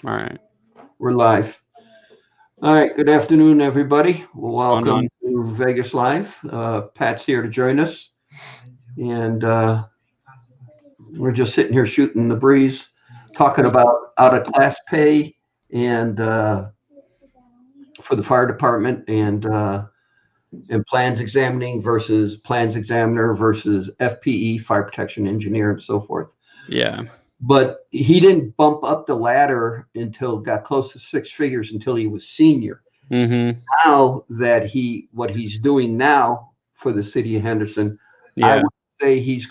All right. We're live. All right. Good afternoon, everybody. What's going Welcome on? to Vegas Live. Pat's here to join us, and we're just sitting here shooting the breeze, talking about out of class pay and for the fire department and plans examining versus plans examiner versus FPE, fire protection engineer, and so forth. Yeah. But he didn't bump up the ladder until got close to six figures until he was senior. Mm-hmm. Now that what he's doing now for the city of Henderson, I Yeah. would say he's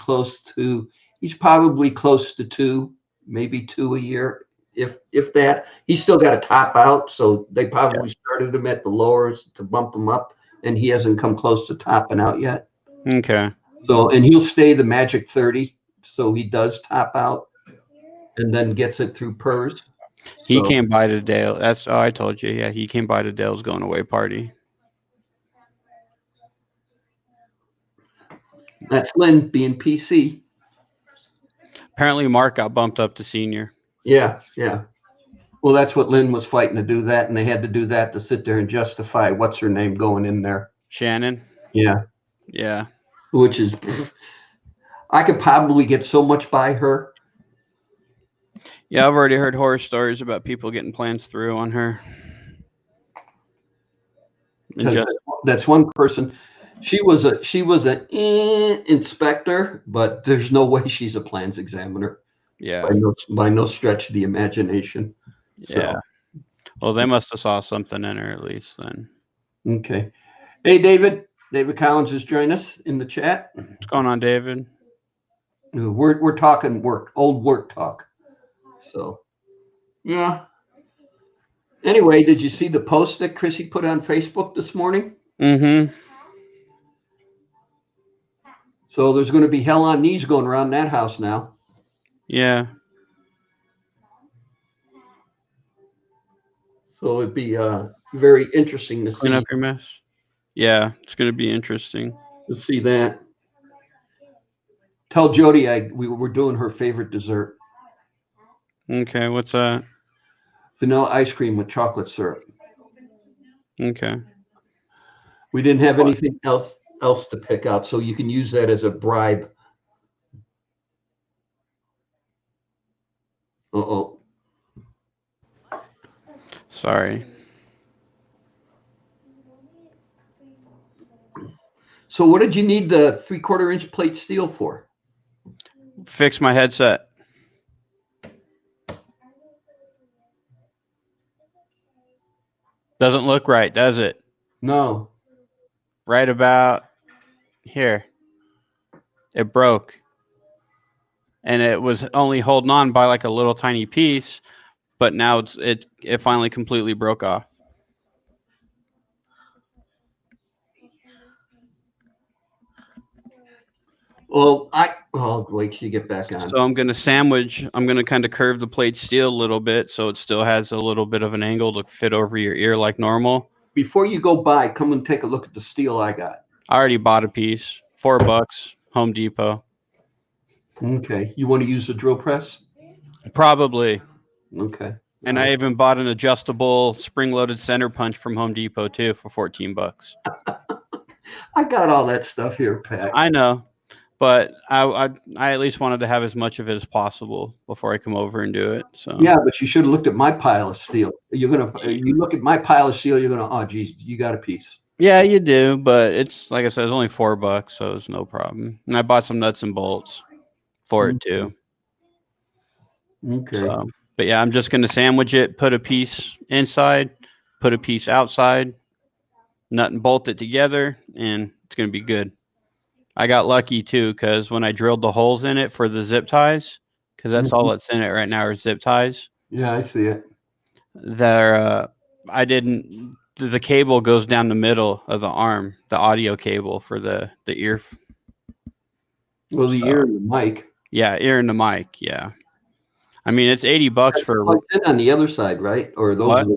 probably close to two, maybe two a year, if that. He's still got to top out, so they Yeah. probably started him at the lowers to bump him up, and he hasn't come close to topping out yet. Okay. So, and he'll stay the magic 30, so he does top out and then gets it through PERS. He So came by to Dale. That's I told you. Yeah, he came by to Dale's going away party. that's Lynn being PC. Apparently, Mark got bumped up to senior. Yeah, yeah. Well, that's what Lynn was fighting to do that, and they had to do that to sit there and justify what's her name going in there. Shannon. Yeah, Yeah. which is, I could probably get so much by her. Yeah, I've already heard horror stories about people getting plans through on her. And Because just that's one person. She was an inspector, but there's no way she's a plans examiner yeah. by no stretch of the imagination. Yeah. So Well, they must have saw something in her at least then. okay. Hey, David. David Collins has joined us in the chat. What's going on, David? We're talking old work talk. So yeah. Anyway, did you see the post that Chrissy put on Facebook this morning? Mm-hmm. So there's going to be hell on knees going around that house now. Yeah. So it'd be very interesting Clean up your mess. Yeah, it's gonna be interesting. to see that. Tell Jody we were doing her favorite dessert, Okay, what's that? vanilla ice cream with chocolate syrup. Okay. We didn't have What? anything else to pick out, so you can use that as a bribe. Uh-oh. Sorry. So what did you need the 3/4 inch plate steel for? Fix my headset. Doesn't look right, does it? No. Right about here. It broke. And it was only holding on by like a little tiny piece, but now it finally completely broke off. Well, I'll wait till you get back on. So I'm gonna kind of curve the plate steel a little bit so it still has a little bit of an angle to fit over your ear like normal. Before you go by, come and take a look at the steel I got. I already bought a piece. $4, Home Depot. Okay. You want to use the drill press? Probably. Okay. And I even bought an adjustable spring-loaded center punch from Home Depot too for $14. I got all that stuff here, Pat. I know, but I at least wanted to have as much of it as possible before I come over and do it. So Yeah, but you should have looked at my pile of steel. You look at my pile of steel, you're gonna, oh geez, you got a piece. yeah, you do, but it's like I said, it's only $4, so it's no problem. And I bought some nuts and bolts for it too. Okay. So, but yeah, I'm just gonna sandwich it, put a piece inside, put a piece outside, nut and bolt it together, and it's gonna be good. I got lucky too because when I drilled the holes in it for the zip ties, because that's all that's in it right now are zip ties. Yeah, I see it. There, I didn't. The cable goes down the middle of the arm, the audio cable for the ear. Well, the ear So and the mic. yeah, ear and the mic. Yeah, I mean it's $80 That's for plugged in on the other side, right? Or what?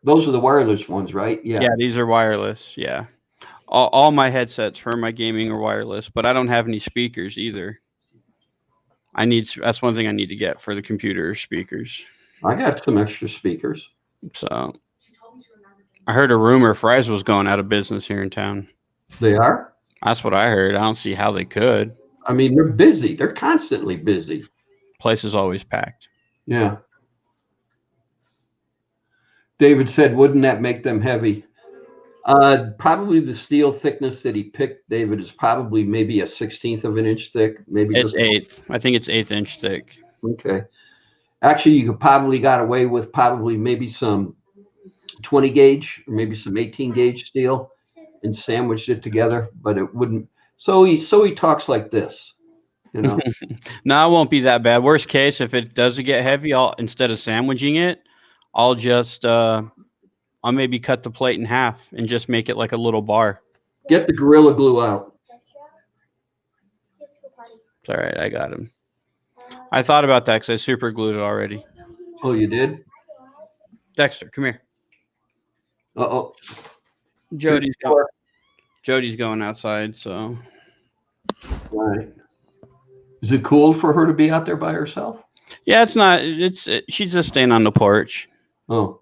those are the wireless ones, right? Yeah. Yeah, these are wireless. Yeah, all my headsets for my gaming are wireless, but I don't have any speakers either. That's one thing I need to get for the computer speakers. I got some extra speakers. So I heard a rumor Fry's was going out of business here in town. They are? That's what I heard. I don't see how they could. I mean, they're busy. They're constantly busy. Place is always packed. Yeah. David said, wouldn't that make them heavy? Probably the steel thickness that he picked, David, is probably maybe a 16th of an inch thick. Maybe It's just eighth. I think it's 1/8 inch thick. okay. Actually, you could probably got away with probably maybe some 20 gauge or maybe some 18 gauge steel and sandwiched it together, but it wouldn't. So he talks like this, you know. No, it won't be that bad. Worst case, if it does get heavy, I'll instead of sandwiching it, I'll just I'll maybe cut the plate in half and just make it like a little bar. Get the Gorilla Glue out. It's all right. I got him. I thought about that because I super glued it already. Oh, you did? Dexter, come here. Uh-oh. Jody's going outside, so. All right. Is it cool for her to be out there by herself? Yeah, it's not. She's just staying on the porch. Oh.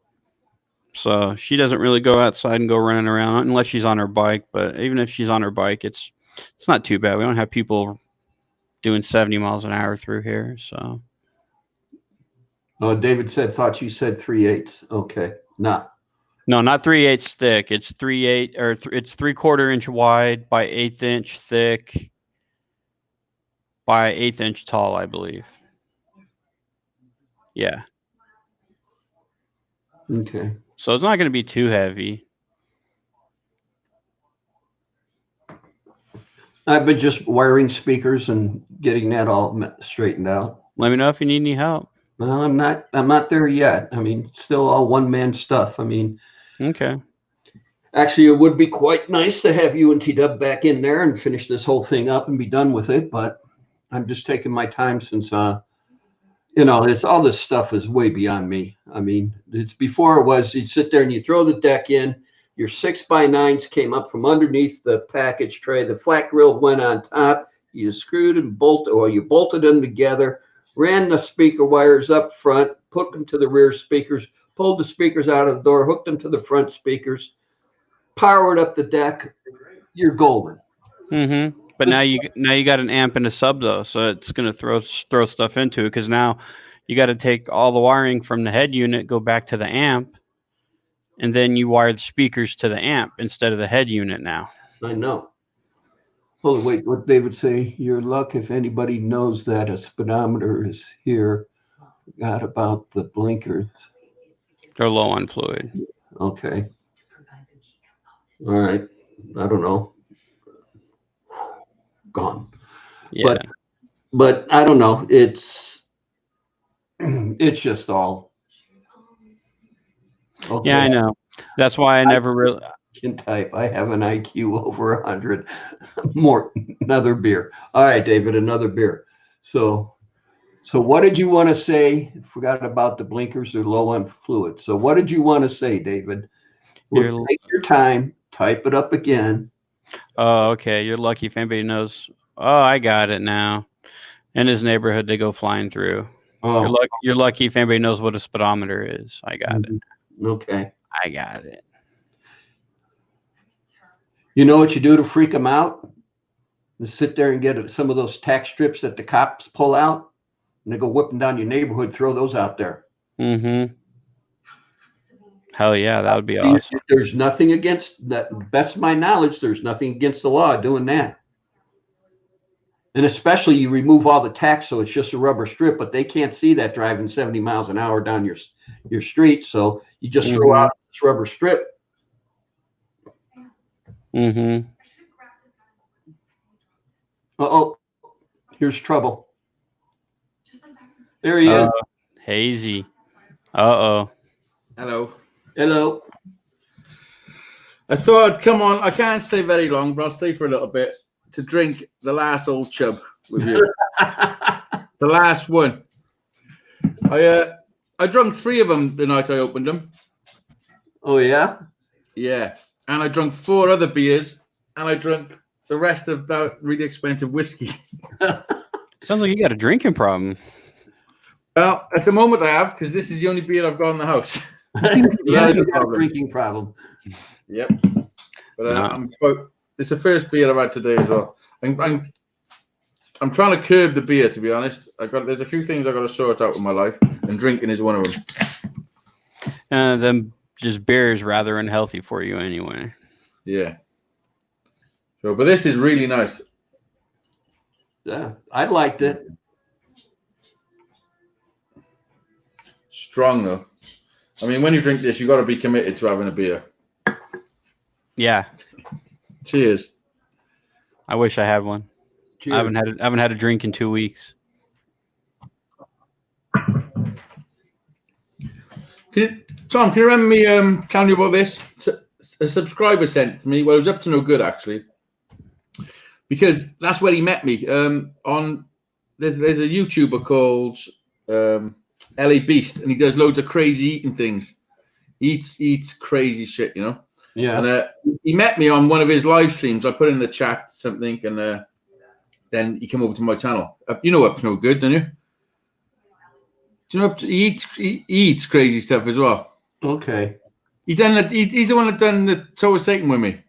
So she doesn't really go outside and go running around unless she's on her bike. But even if she's on her bike, it's not too bad. We don't have people doing 70 miles an hour through here. So. Oh, David thought you said 3/8. Okay. Nah. No, not 3/8 thick. It's 3/8 or it's 3/4 inch wide by 1/8 inch thick by 1/8 inch tall, I believe. Yeah. Okay. So it's not going to be too heavy. I've been just wiring speakers and getting that all straightened out. Let me know if you need any help. Well, I'm not there yet. I mean, it's still all one-man stuff. I mean, okay. Actually, it would be quite nice to have you and T-Dub back in there and finish this whole thing up and be done with it. But I'm just taking my time since, it's all this stuff is way beyond me. I mean, it's before it was you'd sit there and you throw the deck in. Your 6x9s came up from underneath the package tray. The flat grill went on top. You screwed and you bolted them together, ran the speaker wires up front, put them to the rear speakers, pulled the speakers out of the door, hooked them to the front speakers, powered up the deck. You're golden. Mm-hmm. But now you got an amp and a sub though, so it's gonna throw stuff into it because now you got to take all the wiring from the head unit, go back to the amp, and then you wire the speakers to the amp instead of the head unit now. I know. Hold on, wait, what David say? Your luck if anybody knows that a speedometer is here. Forgot about the blinkers. They're low on fluid. Okay. All right. I don't know. Gone. Yeah. But I don't know. It's just all. Okay. Yeah, I know. That's why I never really can type. I have an IQ over 100. More. Another beer. All right, David. Another beer. So what did you want to say? Forgot about the blinkers. They're low on fluid. So what did you want to say, David? Take your time. Type it up again. Oh, okay. You're lucky if anybody knows. Oh, I got it now. In his neighborhood, they go flying through. Oh. You're lucky if anybody knows what a speedometer is. I got it. Okay. I got it. You know what you do to freak them out? You sit there and get some of those tack strips that the cops pull out, and they go whipping down your neighborhood. Throw those out there. Mm-hmm. Hell yeah, that would be awesome. There's nothing against that. Best of my knowledge, there's nothing against the law doing that. And especially you remove all the tacks, so it's just a rubber strip, but they can't see that driving 70 miles an hour down your street. So you just throw out this rubber strip. Mm-hmm. Uh-oh. Here's trouble. There he is. Hazy. Uh-oh. Hello. Hello. I thought I'd come on. I can't stay very long, but I'll stay for a little bit to drink the last old chub with you. The last one. I drank 3 of them the night I opened them. Oh, yeah? Yeah. And I drank 4 other beers, and I drank the rest of that really expensive whiskey. Sounds like you got a drinking problem. Well, at the moment I have, because this is the only beer I've got in the house. Yeah, no you got a problem. drinking problem. Yep. But No. it's the first beer I've had today as well. I'm trying to curb the beer, to be honest. There's a few things I got to sort out in my life, and drinking is one of them. Them just beer is rather unhealthy for you anyway. Yeah. So, but this is really nice. Yeah, I liked it. Strong though. I mean, when you drink this, you got to be committed to having a beer. Yeah, Cheers. I wish I had one. Cheers. I haven't had a drink in 2 weeks. Tom, can you remember me telling you about this? A subscriber sent to me. Well, it was up to no good actually, because that's where he met me. There's a YouTuber called LA Beast, and he does loads of crazy eating things. He eats crazy shit, you know. Yeah. And he met me on one of his live streams. I put in the chat something, and then he came over to my channel. You know Up to No Good, don't you? Do you know he eats crazy stuff as well? Okay. He's the one that done the Toe of Satan with me.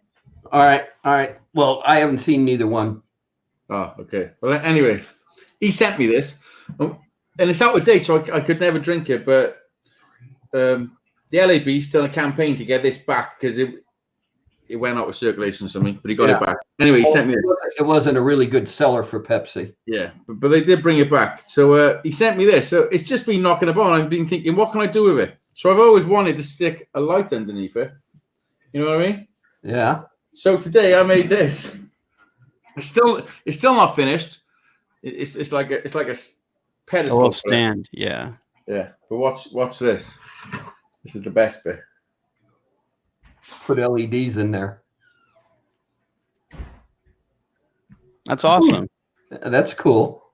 All right. Well, I haven't seen neither one. Oh, okay. Well, anyway, he sent me this, and it's out of date, so I could never drink it. But the LA Beast done a campaign to get this back because it went out of circulation or something, but he got it back. Anyway, he sent me this. It wasn't a really good seller for Pepsi. Yeah, but they did bring it back. So he sent me this. So it's just been knocking about. I've been thinking, what can I do with it? So I've always wanted to stick a light underneath it. You know what I mean? Yeah. So today I made this. It's still not finished. It's like a pedestal. A little stand, yeah. Yeah, but watch this. This is the best bit. Put LEDs in there. That's awesome. That's cool.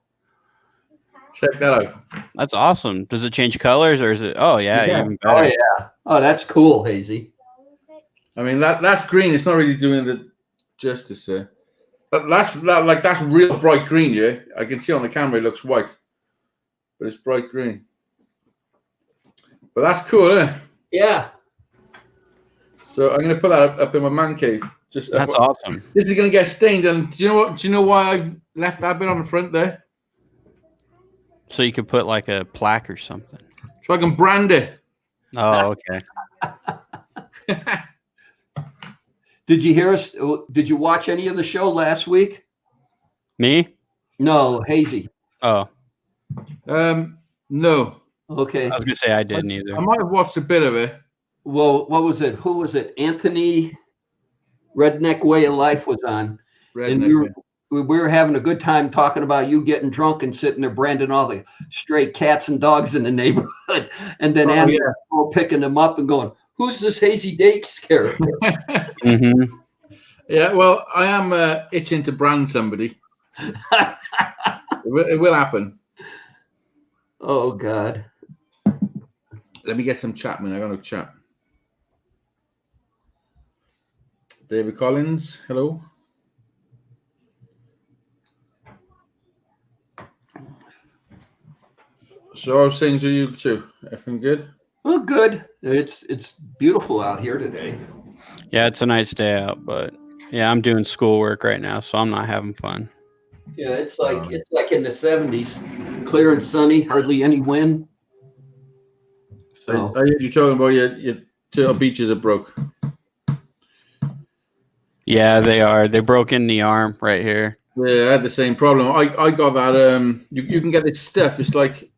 Check that out. That's awesome. Does it change colors or is it? Oh yeah, even better. Oh yeah. Oh, that's cool, Hazy. I mean that's green. It's not really doing the justice there. That's real bright green. Yeah, I can see on the camera it looks white, but it's bright green. But that's cool, isn't it? Yeah. So I'm going to put that up in my man cave. That's awesome. This is going to get stained, and do you know what? Do you know why I've left that bit on the front there? So you could put like a plaque or something. So I can brand it. Oh, okay. Did you hear us? Did you watch any of the show last week? Me? No, Hazy. Oh. No. Okay. I was gonna say I didn't either. I might have watched a bit of it. Well, what was it? Who was it? Anthony Redneck Way of Life was on. And we were having a good time talking about you getting drunk and sitting there branding all the stray cats and dogs in the neighborhood. And then Anthony picking them up and going, who's this Hazy Dates character? Mm-hmm. Yeah, well, I am itching to brand somebody. It will happen. Oh, God. Let me get some chat, man. I got no chat. David Collins, hello. So how's things with you too? Everything good? Oh, good. It's beautiful out here today. Yeah, it's a nice day out, but yeah, I'm doing schoolwork right now, so I'm not having fun. Yeah, it's like in the 70s, clear and sunny, hardly any wind. So I heard you talking about your two beaches are broke. Yeah, they are. They broke in the arm right here. Yeah, I had the same problem. I got that. You can get this stuff. It's like,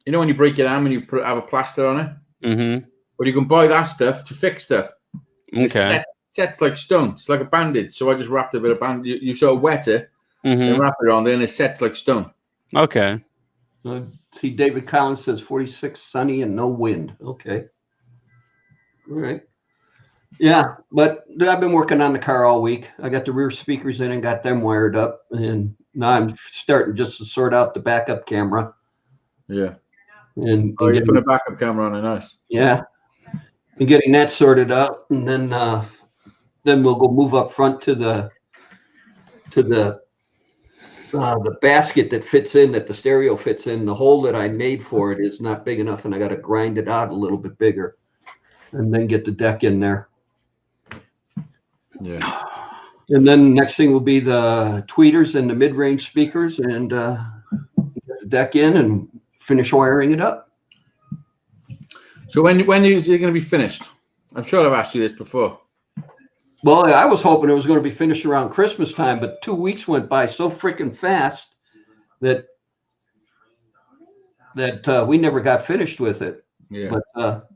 you know, when you break your arm and you have a plaster on it. Mm-hmm. But you can buy that stuff to fix stuff. Okay. Sets like stone. It's like a bandage. So I just wrapped a bit of bandage. You sort of wet it, and wrap it on there, and it sets like stone. Okay. See, David Collins says 46, sunny and no wind. Okay. All right. Yeah, but I've been working on the car all week. I got the rear speakers in and got them wired up, and now I'm starting just to sort out the backup camera. Yeah. And you put a backup camera on it, nice. Yeah. And getting that sorted out, and then we'll go move up front to the the basket that fits in, that the stereo fits in, the hole that I made for it is not big enough, and I got to grind it out a little bit bigger, and then get the deck in there. Yeah. And then next thing will be the tweeters and the mid-range speakers, and get the deck in and finish wiring it up. So when is it going to be finished? I'm sure I've asked you this before. Well, I was hoping it was going to be finished around Christmas time, but 2 weeks went by so freaking fast that we never got finished with it. Yeah. But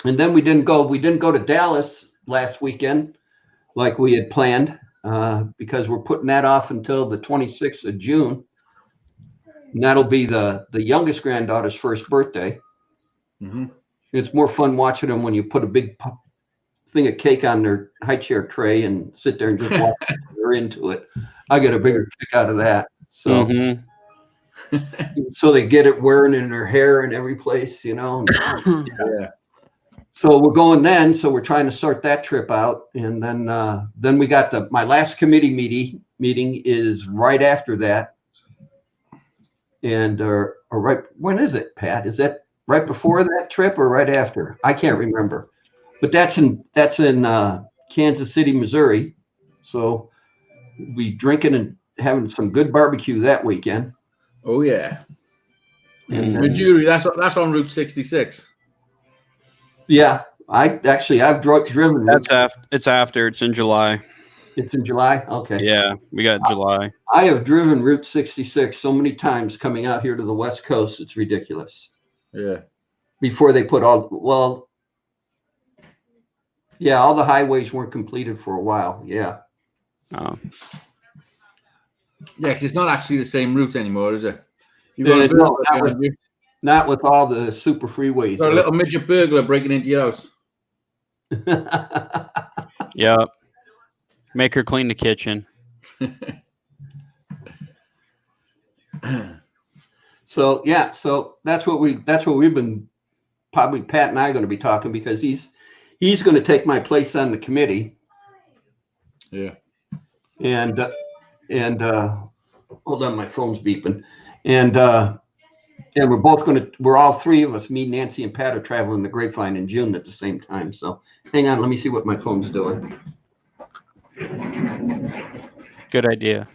and then we didn't go to Dallas last weekend like we had planned, because we're putting that off until the 26th of June. And that'll be the youngest granddaughter's first birthday. Mm-hmm. It's more fun watching them when you put a big thing of cake on their high chair tray and sit there and just watch. They're into it. I get a bigger kick out of that. So, so they get it wearing in their hair in every place, you know. Yeah. So we're going then. So we're trying to sort that trip out, and then we got my last committee meeting is right after that, and or right, when is it, Pat? Is that right before that trip or right after? I can't remember, but that's in Kansas City, Missouri. So we drinking and having some good barbecue that weekend. Oh yeah. And Missouri, that's on Route 66. Yeah, I've driven. It's after. It's in July. It's in July. Okay. Yeah, we got July. I have driven Route 66 so many times coming out here to the West Coast. It's ridiculous. Yeah. Before they put all the highways weren't completed for a while. Yeah. Oh. Yeah, because it's not actually the same route anymore, is it? Not with all the super freeways. Got a little midget burglar breaking into your house. Yep. Make her clean the kitchen. So that's what we've been, probably Pat and I are going to be talking, because he's going to take my place on the committee. Yeah. And hold on, my phone's beeping. And we're all three of us, me, Nancy, and Pat, are traveling the Grapevine in June at the same time. So hang on, let me see what my phone's doing. Good idea.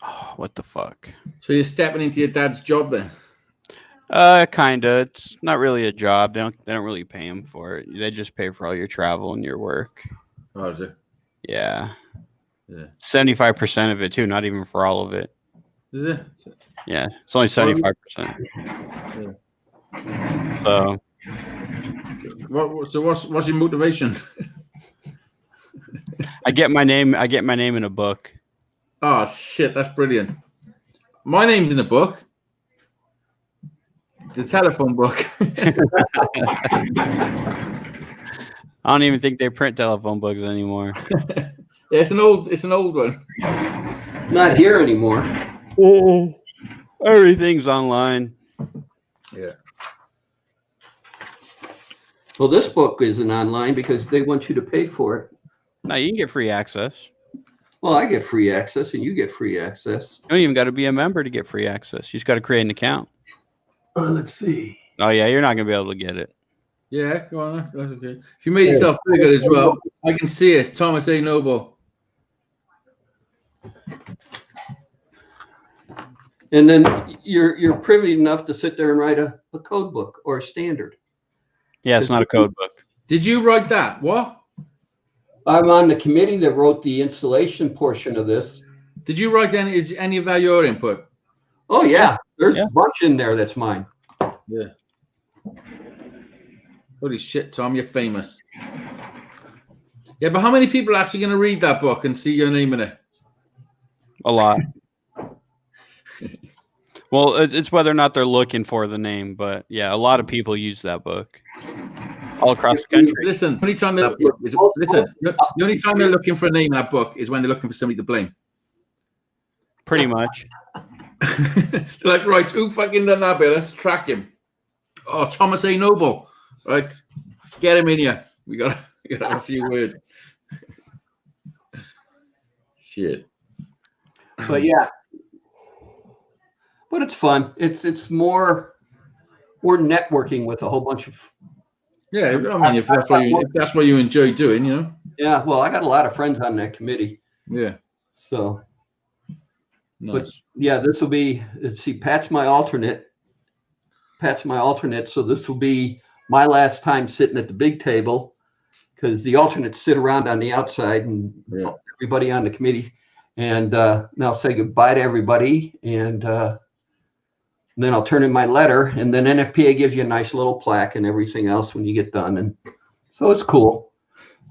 Oh, what the fuck? So you're stepping into your dad's job then? Kinda. It's not really a job. They don't really pay him for it. They just pay for all your travel and your work. Oh, is it? Yeah. Yeah. 75% of it too, not even for all of it. Is it? Yeah, it's only 75%. Yeah. So. So what's your motivation? I get my name in a book. Oh shit, that's brilliant. My name's in the book. The telephone book. I don't even think they print telephone books anymore. Yeah, it's an old one. Not here anymore. Oh, everything's online. Yeah. Well, this book isn't online because they want you to pay for it. No, you can get free access. Well, I get free access and you get free access. You don't even got to be a member to get free access. You just got to create an account. Let's see. Oh yeah, you're not gonna be able to get it. Yeah, go on. That's okay. If you made yourself bigger as well, I can see it. Thomas A. Noble. And then you're privy enough to sit there and write a code book or a standard. Yeah, it's not a code book. Did you write that? What? I'm on the committee that wrote the installation portion of this. Did you write any of that your input? Oh yeah, there's a bunch in there that's mine. Yeah. Holy shit, Tom, you're famous. Yeah, but how many people are actually going to read that book and see your name in it? A lot. Well, it's whether or not they're looking for the name, but yeah, a lot of people use that book all across the country. Listen, the only time the only time they're looking for a name in that book is when they're looking for somebody to blame. Pretty much. They're like, right, who fucking done that bit? Let's track him. Oh, Thomas A. Noble. Right. Get him in here. We got to have a few words. Shit. But yeah, but it's fun. It's more networking with a whole bunch of. Yeah, I mean, if that's what you enjoy doing, you know. Yeah, well, I got a lot of friends on that committee. Yeah. So. Nice. But yeah, this will be. Let's see, Pat's my alternate. So this will be my last time sitting at the big table, because the alternates sit around on the outside and everybody on the committee. And now I'll say goodbye to everybody, and then I'll turn in my letter, and then NFPA gives you a nice little plaque and everything else when you get done, and so it's cool.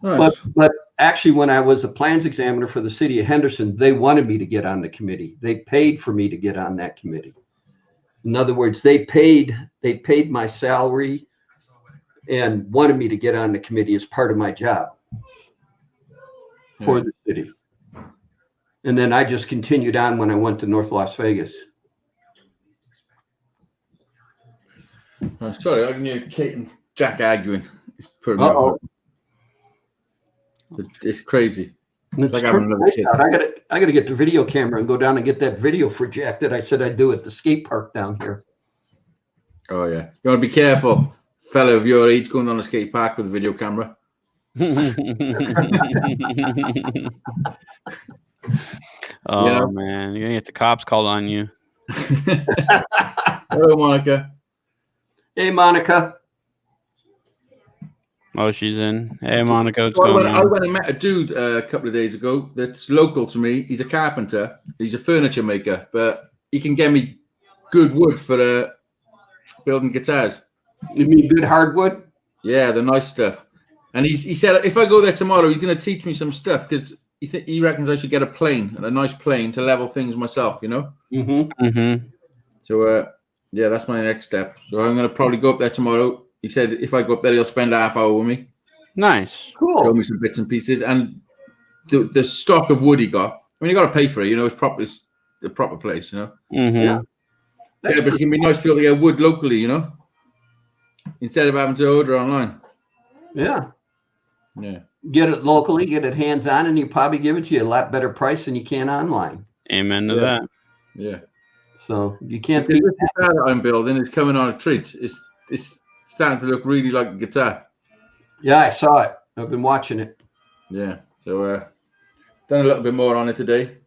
Nice. But actually, when I was a plans examiner for the city of Henderson, they wanted me to get on the committee. They paid for me to get on that committee. In other words, they paid my salary and wanted me to get on the committee as part of my job for the city. And then I just continued on when I went to North Las Vegas. I'm sorry, I can hear Kate and Jack arguing. It's putting me off. It's crazy. It's like nice out. I gotta get the video camera and go down and get that video for Jack that I said I'd do at the skate park down here. Oh yeah, you want to be careful, fellow of your age, going down a skate park with a video camera. Oh man, you're gonna get the cops called on you. Hello, Monica. Hey, Monica. Oh, she's in. Hey, Monica, what's going on? I went and met a dude a couple of days ago that's local to me. He's a carpenter. He's a furniture maker, but he can get me good wood for building guitars. You mean good hardwood? Yeah, the nice stuff. And he said if I go there tomorrow, he's going to teach me some stuff, because he reckons I should get a nice plane to level things myself, you know? Mm-hmm. Mm-hmm. So, yeah, that's my next step. So I'm going to probably go up there tomorrow. He said if I go up there, he'll spend a half hour with me. Nice. Cool. Show me some bits and pieces. And the stock of wood he got, I mean, you got to pay for it, you know, it's the proper place, you know? Mm-hmm. Yeah. But it's going to be nice to be able to get wood locally, you know? Instead of having to order online. Yeah. Yeah. Get it locally, get it hands-on, and you probably give it to you a lot better price than you can online. Amen to that. Yeah. So you can't Because beat this guitar that I'm building is coming on a treat. It's starting to look really like a guitar. Yeah, I saw it. I've been watching it. Yeah. So done a little bit more on it today.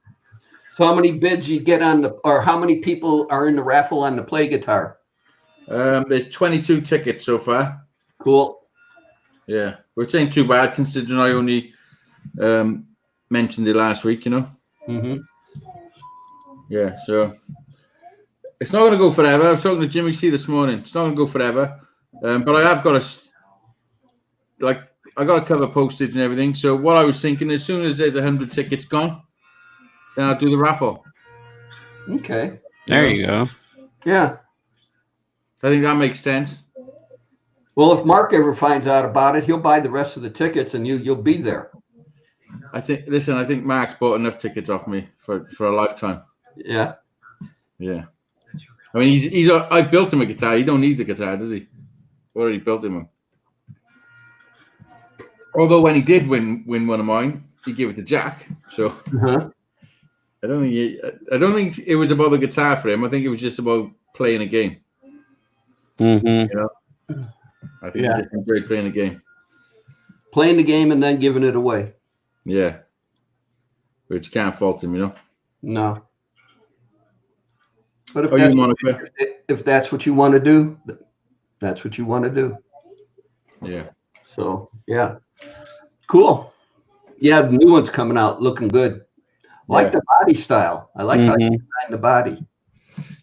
So how many bids you get or how many people are in the raffle on the play guitar? There's 22 tickets so far. Cool. Yeah, which ain't too bad considering I only mentioned it last week, you know. Mm-hmm. Yeah, so it's not going to go forever. I was talking to Jimmy C this morning. It's not going to go forever, but I have got I got to cover postage and everything. So what I was thinking, as soon as there's 100 tickets gone, then I'll do the raffle. Okay. There you go. Yeah. I think that makes sense. Well, if Mark ever finds out about it, he'll buy the rest of the tickets, and you'll be there. I think Mark's bought enough tickets off me for a lifetime. Yeah. Yeah. I mean, I built him a guitar. He don't need the guitar, does he? Already built him one. Although when he did win one of mine, he gave it to Jack. So I don't think it was about the guitar for him. I think it was just about playing a game. Mm-hmm. You know, I think he just enjoyed playing the game. Playing the game and then giving it away. Yeah. Which you can't fault him, you know. No. But if that's what you want to do, that's what you want to do. Yeah. So, yeah. Cool. Yeah, the new one's coming out looking good. I like the body style. I like how you design the body.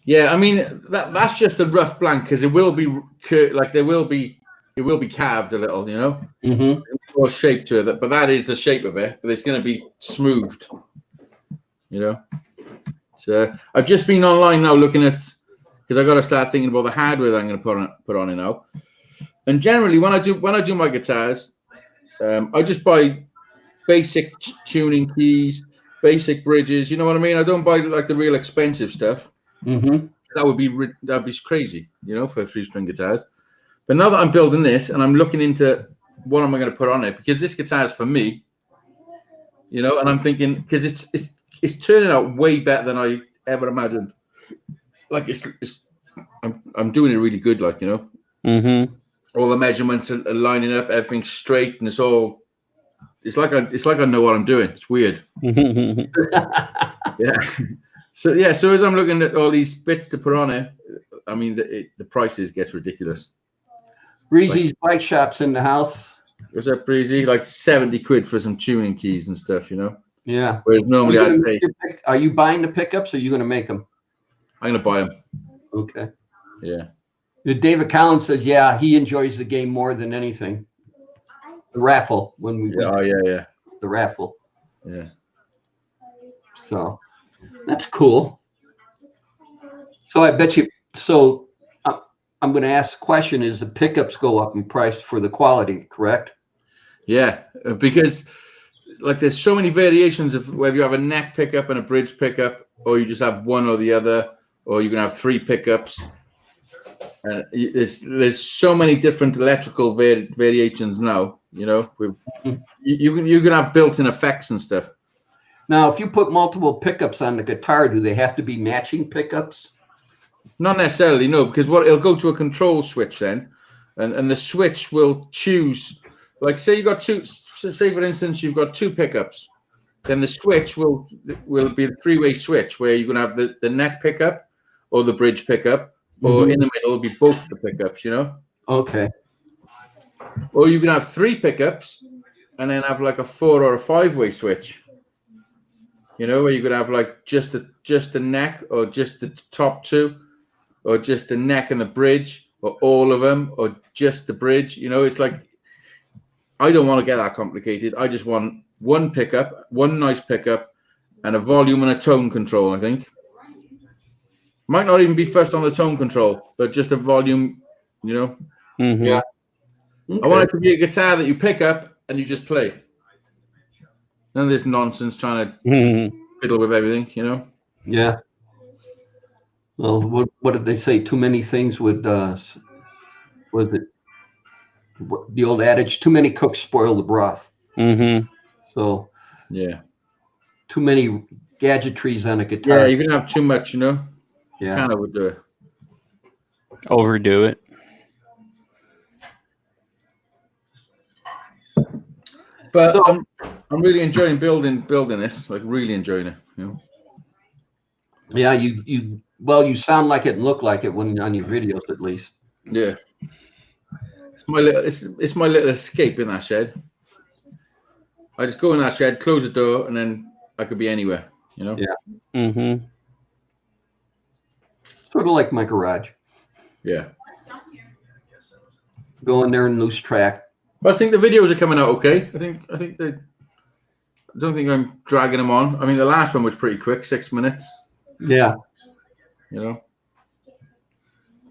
Yeah, I mean that's just a rough blank because it will be it will be carved a little, you know. Mm-hmm. More shape to it, but that is the shape of it. But it's going to be smoothed, you know. So I've just been online now looking at, because I got to start thinking about the hardware that I'm going to put on it now. And generally, when I do my guitars, I just buy basic tuning keys, basic bridges. You know what I mean? I don't buy like the real expensive stuff. Mm-hmm. That'd be crazy, you know, for 3-string guitars. But now that I'm building this and I'm looking into what am I going to put on it, because this guitar is for me, you know. And I'm thinking because it's turning out way better than I ever imagined. Like I'm doing it really good, like, you know. Mm-hmm. All the measurements are lining up, everything's straight, and it's like I know what I'm doing. It's weird. Yeah. So as I'm looking at all these bits to put on it, I mean the prices gets ridiculous. Breezy's Bike Shop's in the house. Was that Breezy? Like 70 quid for some tuning keys and stuff, you know? Yeah. Whereas normally I'd pay. Are you buying the pickups or are you going to make them? I'm going to buy them. Okay. Yeah. David Collins says, yeah, he enjoys the game more than anything. The raffle when we yeah. The raffle. Yeah. So that's cool. So I bet you. So I'm going to ask the question: is the pickups go up in price for the quality? Correct. Yeah, because like there's so many variations of whether you have a neck pickup and a bridge pickup, or you just have one or the other, or you can have 3 pickups. There's so many different electrical variations now. You know, you can have built-in effects and stuff. Now, if you put multiple pickups on the guitar, do they have to be matching pickups? Not necessarily, no, because it'll go to a control switch then, and the switch will choose. Like, say you got two. Say for instance, you've got 2 pickups, then the switch will be a 3-way switch where you're gonna have the neck pickup or the bridge pickup, or in the middle will be both the pickups. You know. Okay. Or you can have 3 pickups and then have like a 4 or a 5-way switch. You know, where you could have like just the neck, or just the top 2, or just the neck and the bridge, or all of them, or just the bridge. You know, it's like I don't want to get that complicated. I just want one pickup, one nice pickup, and a volume and a tone control. I think might not even be first on the tone control, but just a volume. You know. Mm-hmm. Yeah. Okay. I want it to be a guitar that you pick up and you just play. None of this nonsense trying to fiddle with everything, you know? Yeah. Well, what did they say? Too many things with, was it the old adage, too many cooks spoil the broth. Mm-hmm. So, yeah. Too many gadgetries on a guitar. Yeah, you can have too much, you know? Yeah. Kind of would do it. Overdo it. But So, I'm really enjoying building this, like really enjoying it, you know? Yeah, you sound like it and look like it when on your videos at least. Yeah. It's my little escape in that shed. I just go in that shed, close the door, and then I could be anywhere, you know? Yeah. Mm-hmm. Sort of like my garage. Yeah. Go in there and lose track. But I think the videos are coming out okay. I think I don't think I'm dragging them on. I mean, the last one was pretty quick, 6 minutes. Yeah. You know,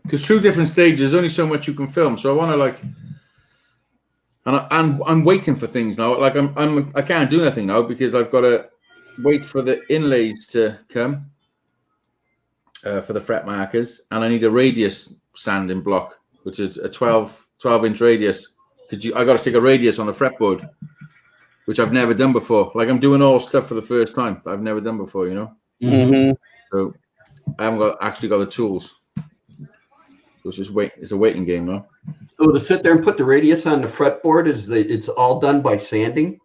because through different stages, there's only so much you can film. So I want to like, and I'm waiting for things now. Like I can't do nothing now because I've got to wait for the inlays to come for the fret markers, and I need a radius sanding block, which is a 12-inch radius. Because I got to stick a radius on the fretboard, which I've never done before. Like I'm doing all stuff for the first time that I've never done before, you know. Mm-hmm. So I haven't actually got the tools. So it's just it's a waiting game now. So to sit there and put the radius on the fretboard it's all done by sanding.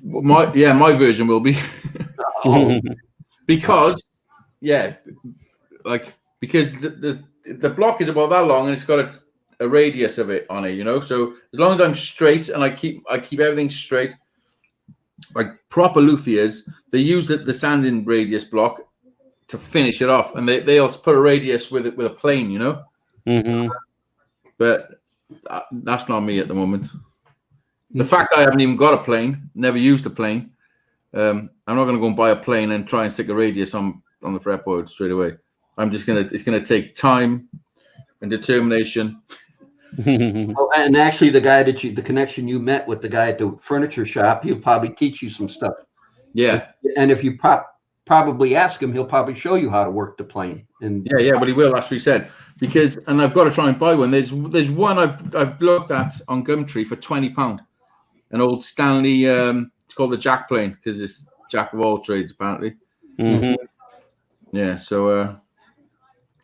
My version will be because the block is about that long and it's got a radius of it on it, you know. So as long as I'm straight and I keep everything straight, like proper luthiers, they use the sanding radius block to finish it off, and they'll put a radius with a plane, you know. Mm-hmm. But that's not me at the moment. The fact I haven't even got a plane, never used a plane, I'm not going to go and buy a plane and try and stick a radius on the fretboard straight away. It's gonna take time and determination. Oh, and actually, the connection you met with the guy at the furniture shop, he'll probably teach you some stuff. Yeah. And if you probably ask him, he'll probably show you how to work the plane. And yeah, but he will. That's what he said. And I've got to try and buy one. There's one I've looked at on Gumtree for £20, an old Stanley. It's called the Jack plane because it's Jack of all trades apparently. Mm-hmm. Yeah, so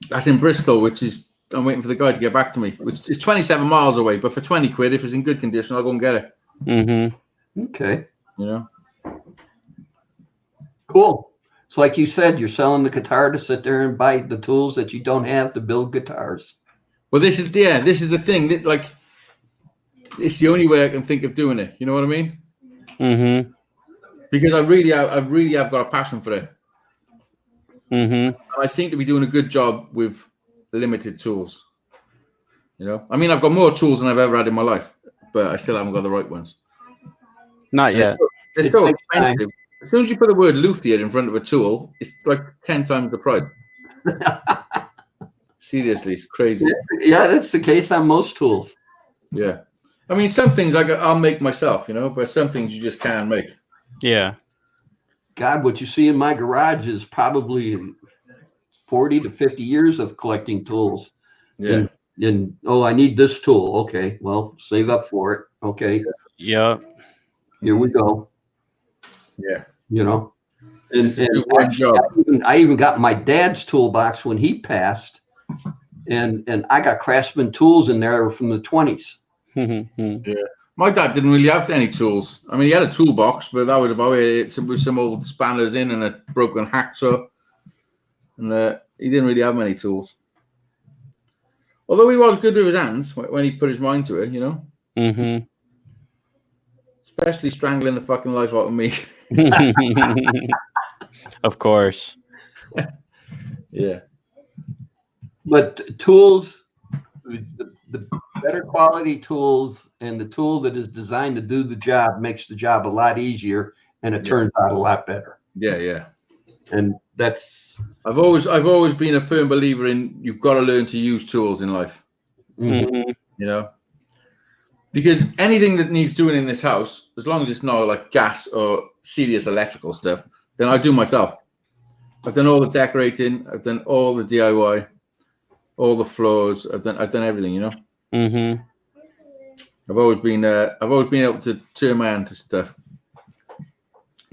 that's in Bristol, which is I'm waiting for the guy to get back to me, which is 27 miles away. But for 20 quid, if it's in good condition, I'll go and get it. Mm-hmm. Okay. You know. Cool. So like you said, you're selling the guitar to sit there and buy the tools that you don't have to build guitars. Well, this is the thing. Like, it's the only way I can think of doing it. You know what I mean? Mm-hmm. Because I really have got a passion for it. Mm-hmm. And I seem to be doing a good job with limited tools. You know, I mean, I've got more tools than I've ever had in my life, but I still haven't got the right ones. Not yet. It's so expensive. As soon as you put the word luthier in front of a tool, it's like 10 times the price. Seriously, it's crazy. Yeah, that's the case on most tools. Yeah. I mean, some things I'll make myself, you know, but some things you just can't make. Yeah. God, what you see in my garage is probably 40 to 50 years of collecting tools. Yeah. And I need this tool. Okay, well, save up for it. Okay. Yeah. Here we go. Yeah. You know, and do one job. I even got my dad's toolbox when he passed, and I got Craftsman tools in there from the 20s. Mm-hmm. Yeah. My dad didn't really have any tools. I mean, he had a toolbox, but that was about it. With some old spanners in and a broken hacksaw. And he didn't really have many tools. Although he was good with his hands when he put his mind to it, you know. Mm-hmm. Especially strangling the fucking life out of me. Of course. Yeah. But tools, the better quality tools and the tool that is designed to do the job makes the job a lot easier, and it turns out a lot better. Yeah, yeah. And that's I've always been a firm believer in you've got to learn to use tools in life. Mm-hmm. You know, because anything that needs doing in this house, as long as it's not like gas or serious electrical stuff, then I do myself. I've done all the decorating, I've done all the DIY, all the floors, I've done everything, you know. Mm-hmm. I've always been able to turn my hand to stuff.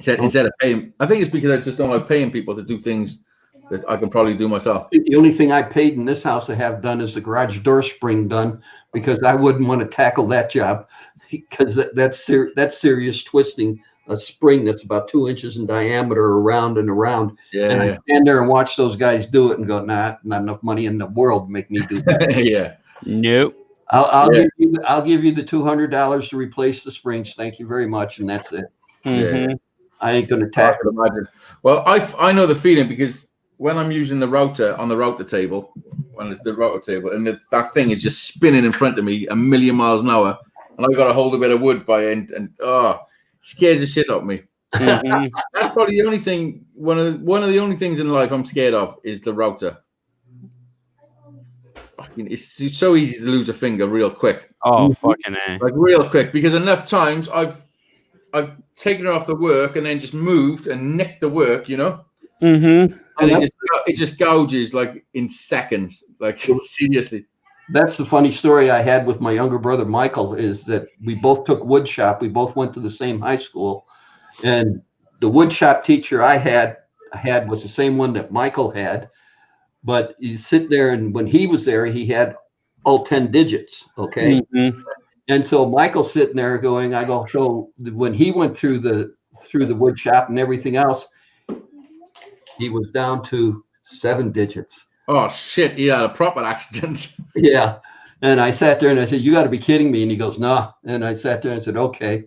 Instead of paying, I think it's because I just don't like paying people to do things that I can probably do myself. the only thing I paid in this house to have done is the garage door spring done, because I wouldn't want to tackle that job, because that's serious twisting a spring that's about 2 inches in diameter around and around. Yeah, and I stand there and watch those guys do it and go, nah, not enough money in the world to make me do that. yeah. Nope. I'll give you the $200 to replace the springs. Thank you very much, and that's it. Mm-hmm. Yeah. I ain't gonna I tackle. can imagine. Well, I know the feeling, because when I'm using the router on the router table, and that thing is just spinning in front of me a million miles an hour, and I've got to hold a bit of wood by it, and it scares the shit out of me. Mm-hmm. That's probably the only thing. One of the only things in life I'm scared of is the router. It's so easy to lose a finger real quick. Oh, fucking A. Like real quick, because enough times I've taken it off the work and then just moved and nicked the work, you know. Mm-hmm. And it just gouges like in seconds, like seriously. That's the funny story I had with my younger brother Michael, is that we both took wood shop. We both went to the same high school, and the wood shop teacher I had was the same one that Michael had. But you sit there, and when he was there, he had all 10 digits. Okay. Mm-hmm. And so Michael's sitting there going, so when he went through the wood shop and everything else, he was down to 7 digits. Oh shit, he had a proper accident. Yeah. And I sat there and I said, you got to be kidding me. And he goes, no. And I sat there and said, okay.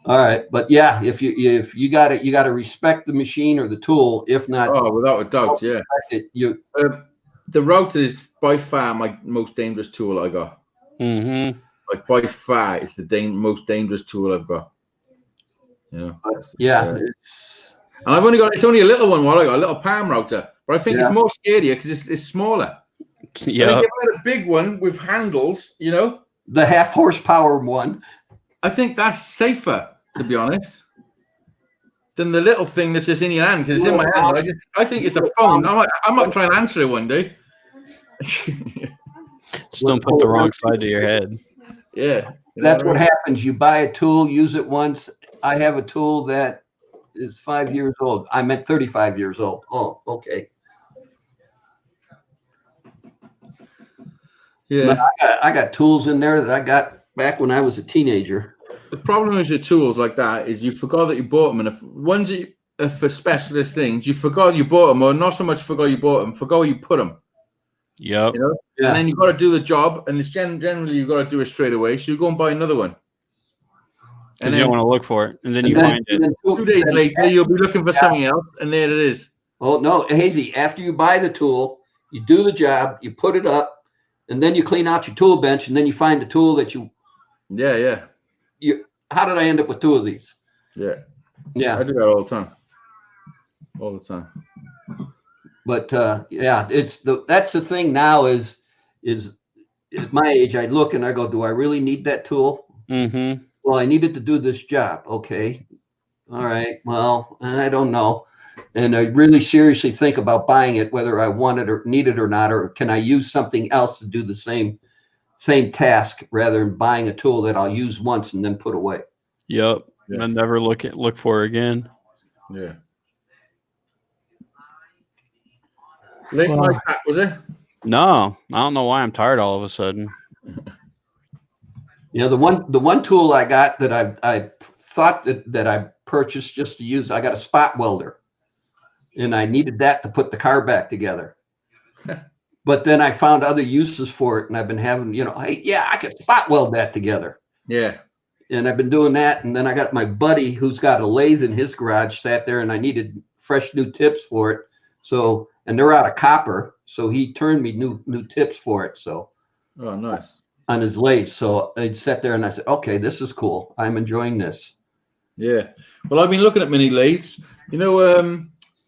All right. But yeah, if you got to respect the machine or the tool. If not, without a doubt, yeah. The router is by far my most dangerous tool I got. Mm-hmm. Like by far, it's the most dangerous tool I've got. yeah. And it's only a little one. What I got, a little palm router, but I think it's more scarier because it's smaller. Yeah. If I had a big one with handles, you know, the 0.5 horsepower one. I think that's safer, to be honest, than the little thing that's just in your hand, because it's in my hand. I think it's a phone. I might try and answer it one day. Just don't put the wrong side to your head. Yeah. That's what happens. You buy a tool, use it once. I have a tool that is 5 years old. I meant 35 years old. Oh, okay. Yeah. I got tools in there that I got back when I was a teenager. The problem with your tools like that is you forgot that you bought them, and if ones that are for specialist things, you forgot you bought them, or not so much forgot you bought them, forgot where you put them. Yep. You know, Yeah. and then you got to do the job, and it's generally you got to do it straight away. So you go and buy another one, Because you don't want to look for it, and then you then- find it. and then 2 days later you'll be looking for something else, and there it is. Oh no, Hazy, after you buy the tool, you do the job, you put it up, and then you clean out your tool bench, and then you find the tool that Yeah. how did I end up with 2 of these? I Yeah. do that all the time. But yeah, that's the thing now is at my age, I look and I go, do I really need that tool? Mm-hmm. Well, I need it to do this job. Okay. All right. Well, I don't know. And I really seriously think about buying it, whether I want it or need it or not, or can I use something else to do the same task rather than buying a tool that I'll use once and then put away. Yep. Yeah. And never look for it again. Yeah. Late Well- night Pat, was it? No, I don't know why I'm tired all of a sudden. You know, the one tool I got that I thought that I purchased just to use, I got a spot welder, and I needed that to put the car back together. But then I found other uses for it, and I've been having, hey, yeah, I could spot weld that together. Yeah. And I've been doing that, and then I got my buddy who's got a lathe in his garage sat there, and I needed fresh new tips for it. So, and they're out of copper, so he turned me new tips for it. So, Oh, nice. on his lathe. So I sat there and I said, okay, this is cool. I'm enjoying this. Yeah. Well, I've been looking at mini lathes. You know,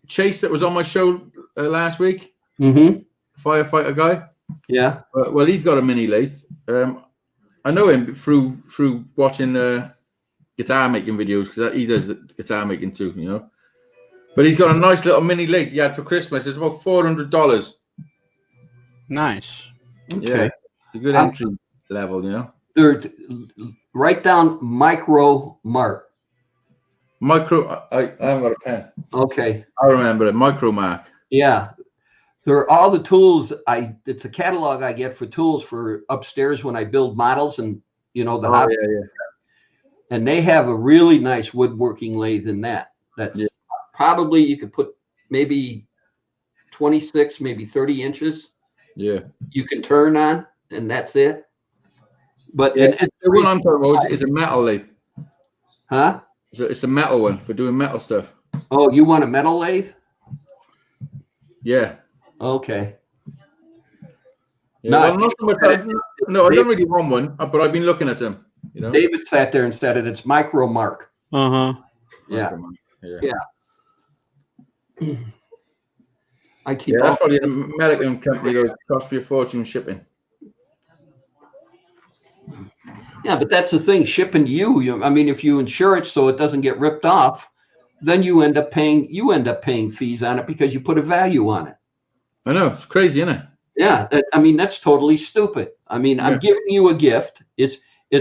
Chase that was on my show last week, Mm-hmm. firefighter guy. Yeah. Well, he's got a mini lathe. I know him through watching guitar making videos because he does the guitar making too. You know, but he's got a nice little mini lathe he had for Christmas. It's about $400. Nice. Okay. Yeah, it's a good entry level. You know, They're write down Micro Mark. Micro. I haven't got a pen. Okay. I remember it. Micro Mark. Yeah. They're all the tools it's a catalog I get for tools for upstairs when I build models and the hobby. Yeah. And they have a really nice woodworking lathe in that. That's probably you could put maybe 26, maybe 30 inches. Yeah. You can turn on, and that's it. But Yeah. and The one I'm talking about is a metal lathe. huh? It's a metal one for doing metal stuff. Oh, you want a metal lathe? Yeah. Okay. Yeah. No, Well, not so much. I don't really want one, but I've been looking at them. You know. David sat there and said it's Micro Mark. Uh-huh. Yeah. Yeah. I keep Yeah, that's all, probably an American company that cost me a fortune shipping. yeah, but that's the thing. Shipping to you. I mean, if you insure it so it doesn't get ripped off, then you end up paying fees on it because you put a value on it. I know, it's crazy, isn't it? Yeah, I mean that's totally stupid. I mean, I'm giving you a gift. It's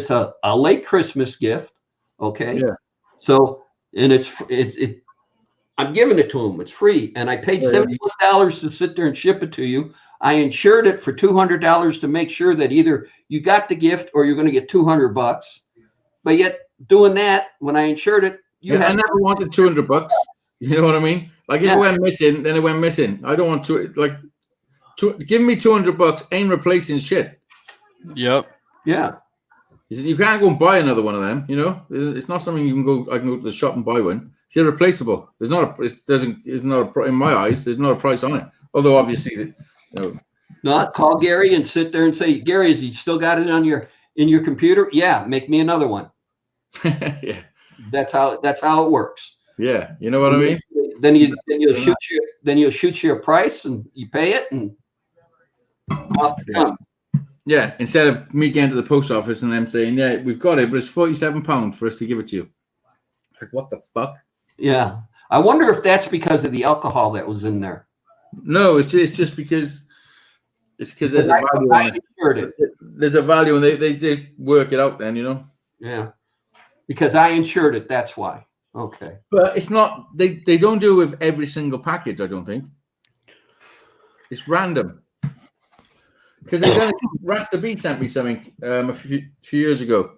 a late Christmas gift, okay? Yeah. So and I'm giving it to him. It's free, and I paid $71 to sit there and ship it to you. I insured it for $200 to make sure that either you got the gift or you're going to get $200. But yet doing that when I insured it, I never wanted $200. You know what I mean? Like if it went missing, then it went missing. I don't want to give me $200 ain't replacing shit. Yep. Yeah. You can't go and buy another one of them. You know, it's not something you can go. I can go to the shop and buy one. It's irreplaceable. There's not a. It doesn't. It's not a. In my eyes, there's not a price on it. Although obviously, No, call Gary and sit there and say, Gary, has he still got it in your computer? Yeah, make me another one. Yeah. That's how it works. Yeah. You know what I mean? Then you'll shoot you a price and you pay it and off you come. Yeah. Instead of me getting to the post office and them saying, "Yeah, we've got it, but it's £47 for us to give it to you." Like, what the fuck? Yeah. I wonder if that's because of the alcohol that was in there. No, it's just because It's because there's a value I on it. insured it. There's a value, and they did work it out then, you know. Yeah, because I insured it. That's why. Okay. But it's not. They don't do it with every single package. I don't think. It's random. Because they done. Rasta B sent me something a few years ago,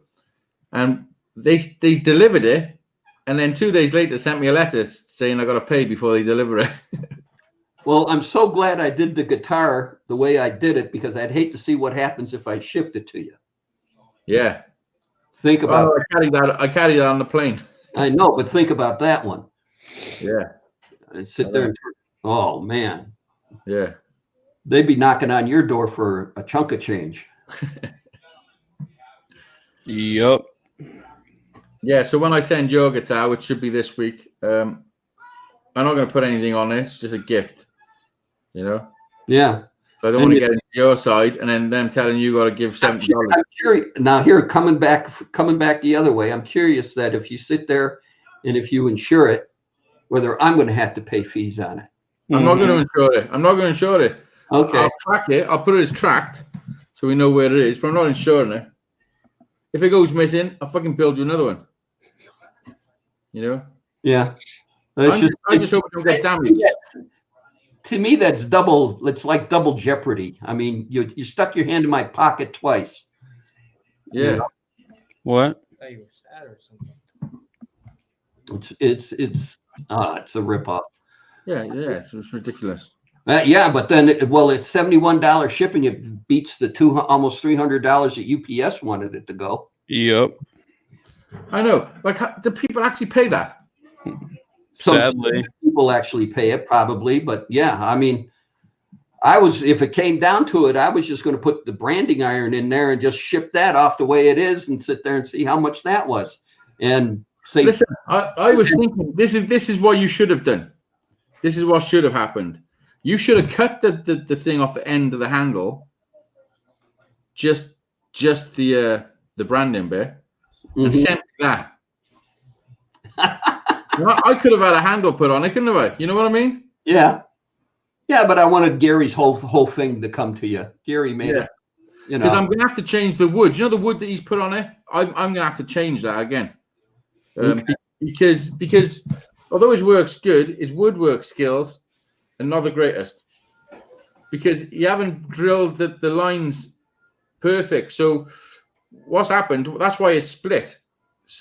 and they delivered it, and then 2 days later sent me a letter saying I got to pay before they deliver it. Well, I'm so glad I did the guitar the way I did it, because I'd hate to see what happens if I shipped it to you. Yeah. Think about. I carried that on the plane. I know, but think about that one. Yeah. I sit there and oh man, Yeah. they'd be knocking on your door for a chunk of change. Yep. Yeah. So when I send your guitar, which should be this week, I'm not going to put anything on it. It's just a gift, you know. Yeah. So I don't want to get into your side, and then them telling you got to give $70. I'm curious now. Here, coming back the other way. I'm curious that if you sit there and if you insure it, whether I'm going to have to pay fees on it. I'm not going to insure it. I'm not going to insure it. Okay. I'll track it. I'll put it as tracked, so we know where it is. But I'm not insuring it. If it goes missing, I'll fucking build you another one. You know. Yeah. I just hope it don't get damaged. To me, that's double. It's like double jeopardy. I mean, you stuck your hand in my pocket twice. Yeah. You know? What? You were sad or something. It's a ripoff. Yeah. It's ridiculous. Yeah, but then it's $71 shipping. It beats the almost $300 that UPS wanted it to go. Yep. I know. Like, do people actually pay that? Sadly. People actually pay it probably, but yeah, I mean, if it came down to it, I was just going to put the branding iron in there and just ship that off the way it is and sit there and see how much that was. And say, listen, I was thinking this is what you should have done. This is what should have happened. You should have cut the thing off the end of the handle, just the branding bit, and sent me that. I could have had a handle put on it, couldn't I? You know what I mean? Yeah, but I wanted Gary's whole thing to come to you. Gary made it. You know, because I'm going to have to change the wood. You know the wood that he's put on it. I'm going to have to change that again. Because although his work's good, his woodwork skills are not the greatest. Because you haven't drilled the lines perfect. So what's happened? That's why it's split.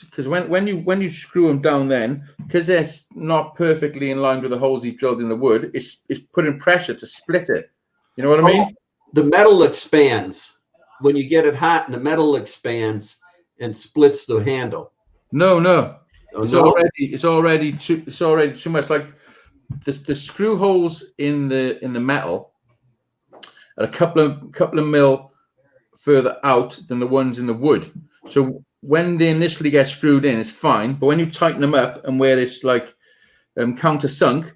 Because when you screw them down, then because they're not perfectly in line with the holes you've drilled in the wood, it's putting pressure to split it. You know what I mean? The metal expands when you get it hot, and the metal expands and splits the handle. No. Oh, It's already too much. Like the screw holes in the metal are a couple of mil further out than the ones in the wood. So when they initially get screwed in, it's fine. But when you tighten them up and where it's like countersunk,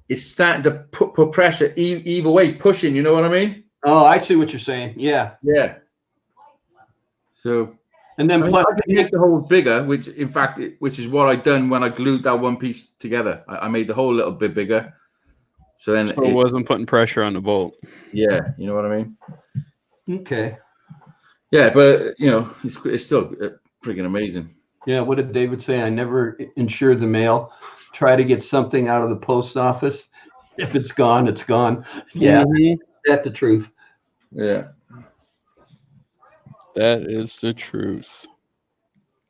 it's starting to put pressure either way, pushing. You know what I mean? Oh, I see what you're saying. Yeah. Yeah. So. And then plus, I can make the hole bigger, which is what I done when I glued that one piece together. I made the hole a little bit bigger, so then it wasn't putting pressure on the bolt. Yeah, you know what I mean. Okay. Yeah, but you know, it's still freaking amazing. Yeah. What did David say? I never insure the mail. Try to get something out of the post office. If it's gone, it's gone. Yeah, that's the truth. Yeah. That is the truth.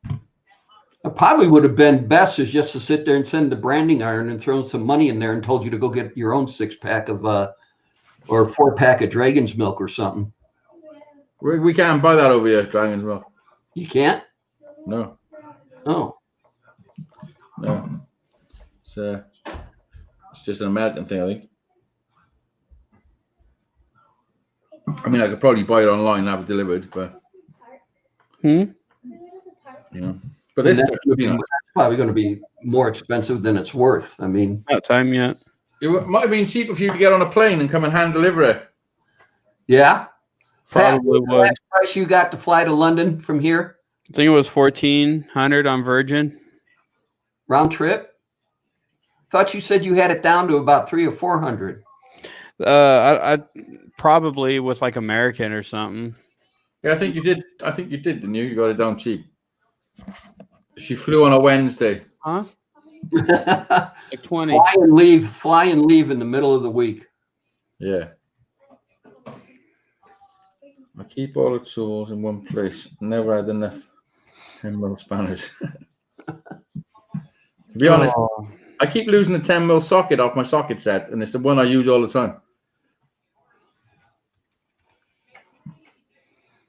It probably would have been best is just to sit there and send the branding iron and throw some money in there and told you to go get your own 6-pack of or 4-pack of Dragon's Milk or something. We can't buy that over here, Dragon's Milk. You can't? No. Oh. No. It's just an American thing, I think. I mean, I could probably buy it online and have it delivered, but you know. But this that's probably going to be more expensive than it's worth. I mean, not time yet. It might have been cheaper for you to get on a plane and come and hand deliver it. Yeah, probably was. The last price you got to fly to London from here? I think it was $1,400 on Virgin round trip. Thought you said you had it down to about $300 or $400. I probably with like American or something. Yeah, I think you did. I think you did, didn't you? You got it down cheap. She flew on a Wednesday. Huh? Fly Like 20. and leave in the middle of the week. Yeah. I keep all the tools in one place. Never had enough 10mm spanners. To be honest, Oh. I keep losing the 10mm socket off my socket set, and it's the one I use all the time.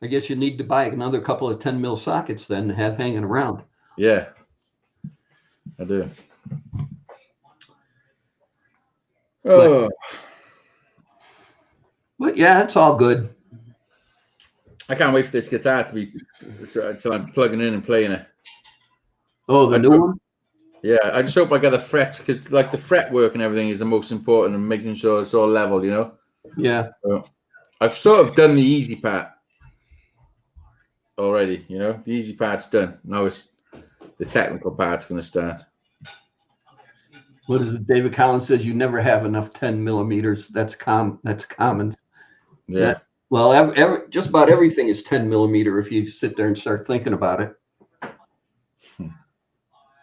I guess you need to buy another couple of 10mm sockets then to have hanging around. Yeah, I do. Oh, But yeah, it's all good. I can't wait for this guitar to be so I'm plugging in and playing it. Oh, the I new do. one? Yeah, I just hope I get the frets because, like, the fret work and everything is the most important, and making sure it's all level. You know. Yeah. So I've sort of done the easy part already. You know, the easy part's done. Now it's the technical part's going to start. What is it? David Collins says you never have enough 10mm. That's common. Yeah. Well, just about everything is 10mm if you sit there and start thinking about it.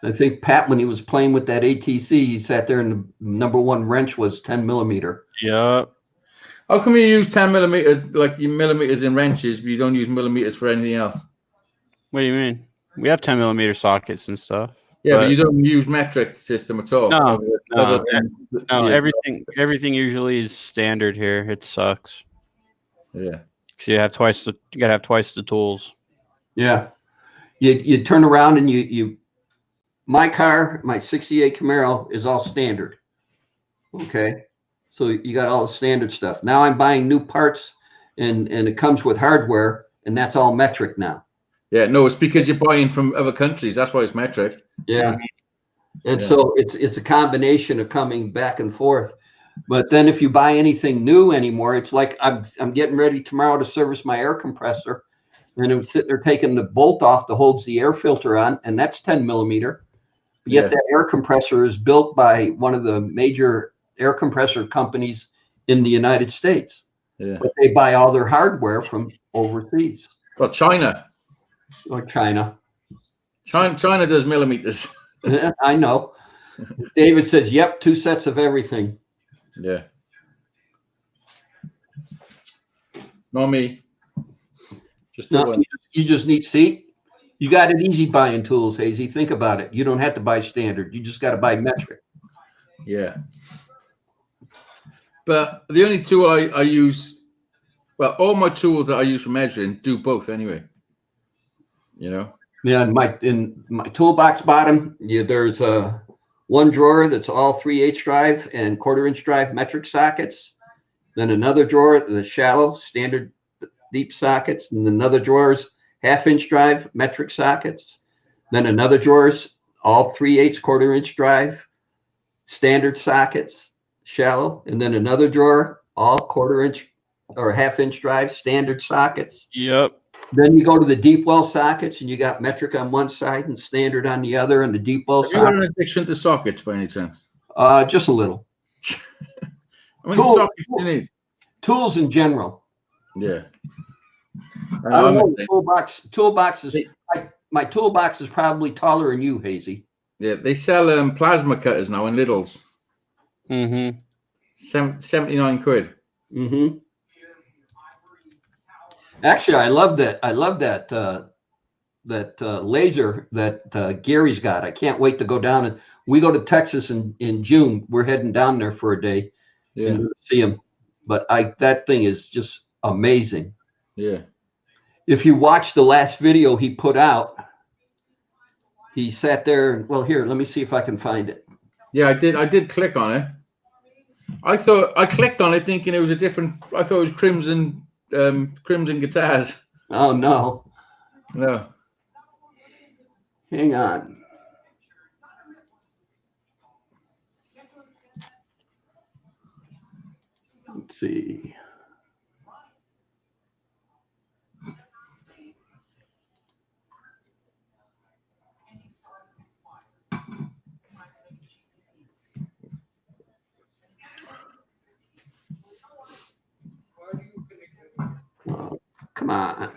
I think Pat, when he was playing with that ATC, he sat there and the number one wrench was 10mm. Yep. How come you use 10mm, like your millimeters in wrenches, but you don't use millimeters for anything else? What do you mean? We have 10mm sockets and stuff. Yeah, but you don't use metric system at all. No, other no, than no, yeah. everything usually is standard here. It sucks. Yeah. So you gotta have twice the tools. Yeah. You turn around and my car, my 68 Camaro is all standard. Okay. So you got all the standard stuff. Now I'm buying new parts and it comes with hardware and that's all metric now. Yeah, no, it's because you're buying from other countries. That's why it's metric. Yeah. And Yeah. so it's a combination of coming back and forth. But then if you buy anything new anymore, it's like I'm getting ready tomorrow to service my air compressor. And I'm sitting there taking the bolt off that holds the air filter on, and that's 10mm. Yet that air compressor is built by one of the major air compressor companies in the United States. Yeah. But they buy all their hardware from overseas. Well, China. Or China. China does millimeters. I know. David says, yep, 2 sets of everything. Yeah. Not me. Just do No, one. you just need, see, you got it easy buying tools, Hazy. Think about it. You don't have to buy standard. You just got to buy metric. Yeah. But the only tool I use, well, all my tools that I use for measuring do both anyway. You know? Yeah, in my toolbox bottom, there's one drawer that's all 3/8 drive and 1/4 inch drive metric sockets. Then another drawer, the shallow standard deep sockets, and another drawer's 1/2 inch drive metric sockets. Then another drawer's all 3/8 1/4 inch drive standard sockets, shallow, and then another drawer all 1/4 inch or 1/2 inch drive standard sockets. Yep. Then you go to the deep well sockets and you got metric on one side and standard on the other, and the deep well Have you got socket. an addiction to sockets by any chance? Just a little. How many sockets do you need? Tools in general. Yeah. I don't know, toolbox is my toolbox is probably taller than you, Hazy. Yeah, they sell plasma cutters now in Lidl's. Mm-hmm. 79 quid. Mm-hmm. Actually, I love that. I love that laser that Gary's got. I can't wait to go down, and we go to Texas in June. We're heading down there for a day and see him. But that thing is just amazing. Yeah. If you watch the last video he put out, he sat there. Well, here, let me see if I can find it. Yeah, I did click on it. I clicked on it thinking it was a different. I thought it was Crimson Guitars. Oh no. No. Hang on. Let's see. on.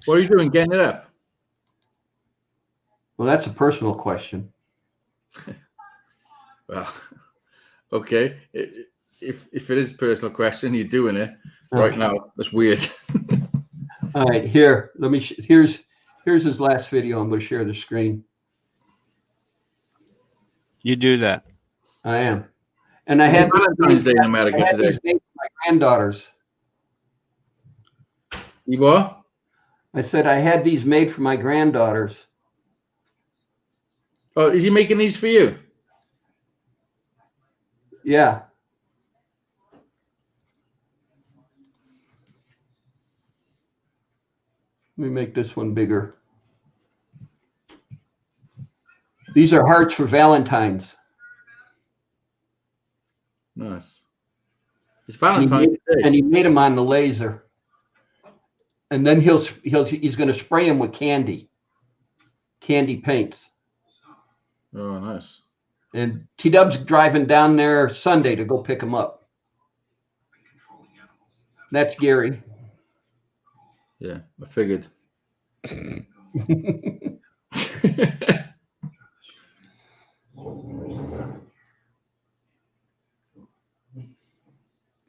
What are you doing? Getting it up? Well, that's a personal question. Well, okay. If it is a personal question, you're doing it Oh. right now. That's weird. All right, here. Let me. Here's his last video. I'm going to share the screen. You do that. I am, and I It's had Valentine's Day in I America had today. these made for my granddaughters. You what? I said I had these made for my granddaughters. Oh, is he making these for you? Yeah. Let me make this one bigger. These are hearts for Valentine's. Nice. It's And he Valentine's made- Day. and he made them on the laser. And then he's going to spray them with candy paints. Oh, nice. And T-Dub's driving down there Sunday to go pick them up. That's Gary. Yeah, I figured.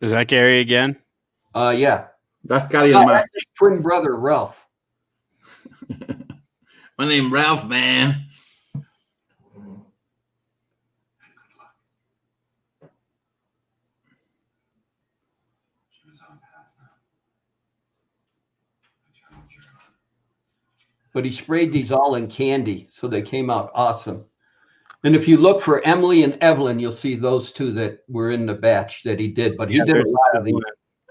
Is that Gary again? Yeah. That's Gary No, and Matt. that's his twin brother, Ralph. My name Ralph, man. But he sprayed these all in candy, so they came out awesome. And if you look for Emily and Evelyn, you'll see those two that were in the batch that he did. But he Yeah, did a there's lot of these.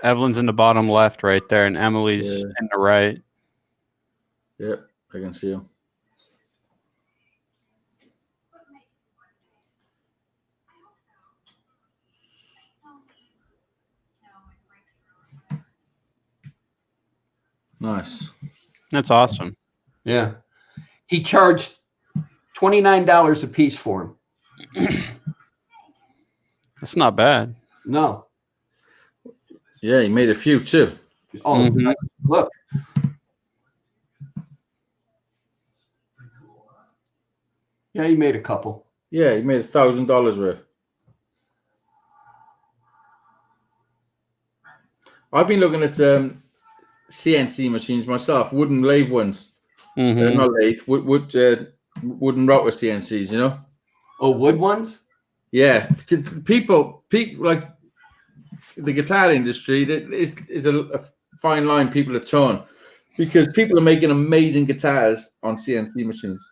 Evelyn's in the bottom left right there, and Emily's Yeah. in the right. Yep, I can see him. Nice. That's awesome. Yeah. He charged $29 a piece for them. That's not bad. No. Yeah, he made a few too. Oh, Mhm. look. Yeah, he made a couple. Yeah, he made $1,000 worth. I've been looking at CNC machines myself, wooden lathe ones. Mhm. Not lathe, wooden router CNCs, you know? Oh, wood ones? Yeah, people like the guitar industry, that is a fine line people are torn because people are making amazing guitars on CNC machines.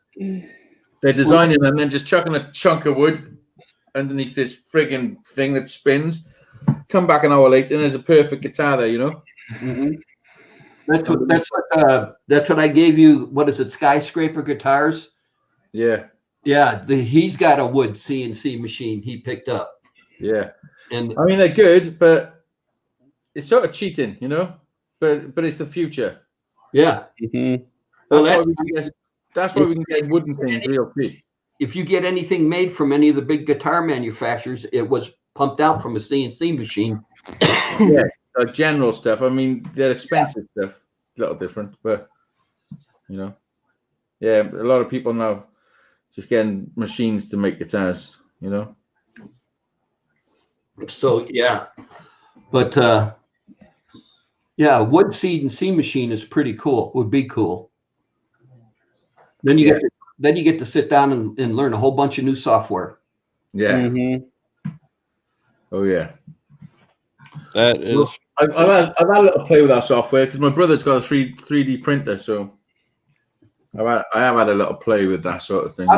They're designing and then just chucking a chunk of wood underneath this frigging thing that spins. Come back an hour later and there's a perfect guitar there, you know? Mm-hmm. That's what I gave you. What is it? Skyscraper Guitars. Yeah, Yeah, he's got a wood CNC machine he picked up, yeah. and I mean, they're good, but it's sort of cheating, you know? But it's the future. yeah. Mhm. Well, That's why we can get wooden things real cheap. if you get anything made from any of the big guitar manufacturers, it was pumped out from a CNC machine. Yeah, like general stuff. I mean, they're expensive stuff. A little different, but you know, yeah, a lot of people now just getting machines to make guitars. You know, So yeah, but yeah, a wood CNC machine is pretty cool. Would be cool. Then you get to sit down and learn a whole bunch of new software. yeah. Mhm. Oh yeah. That is. I've had a little play with that software because my brother's got a 3D printer, so I have had a little play with that sort of thing.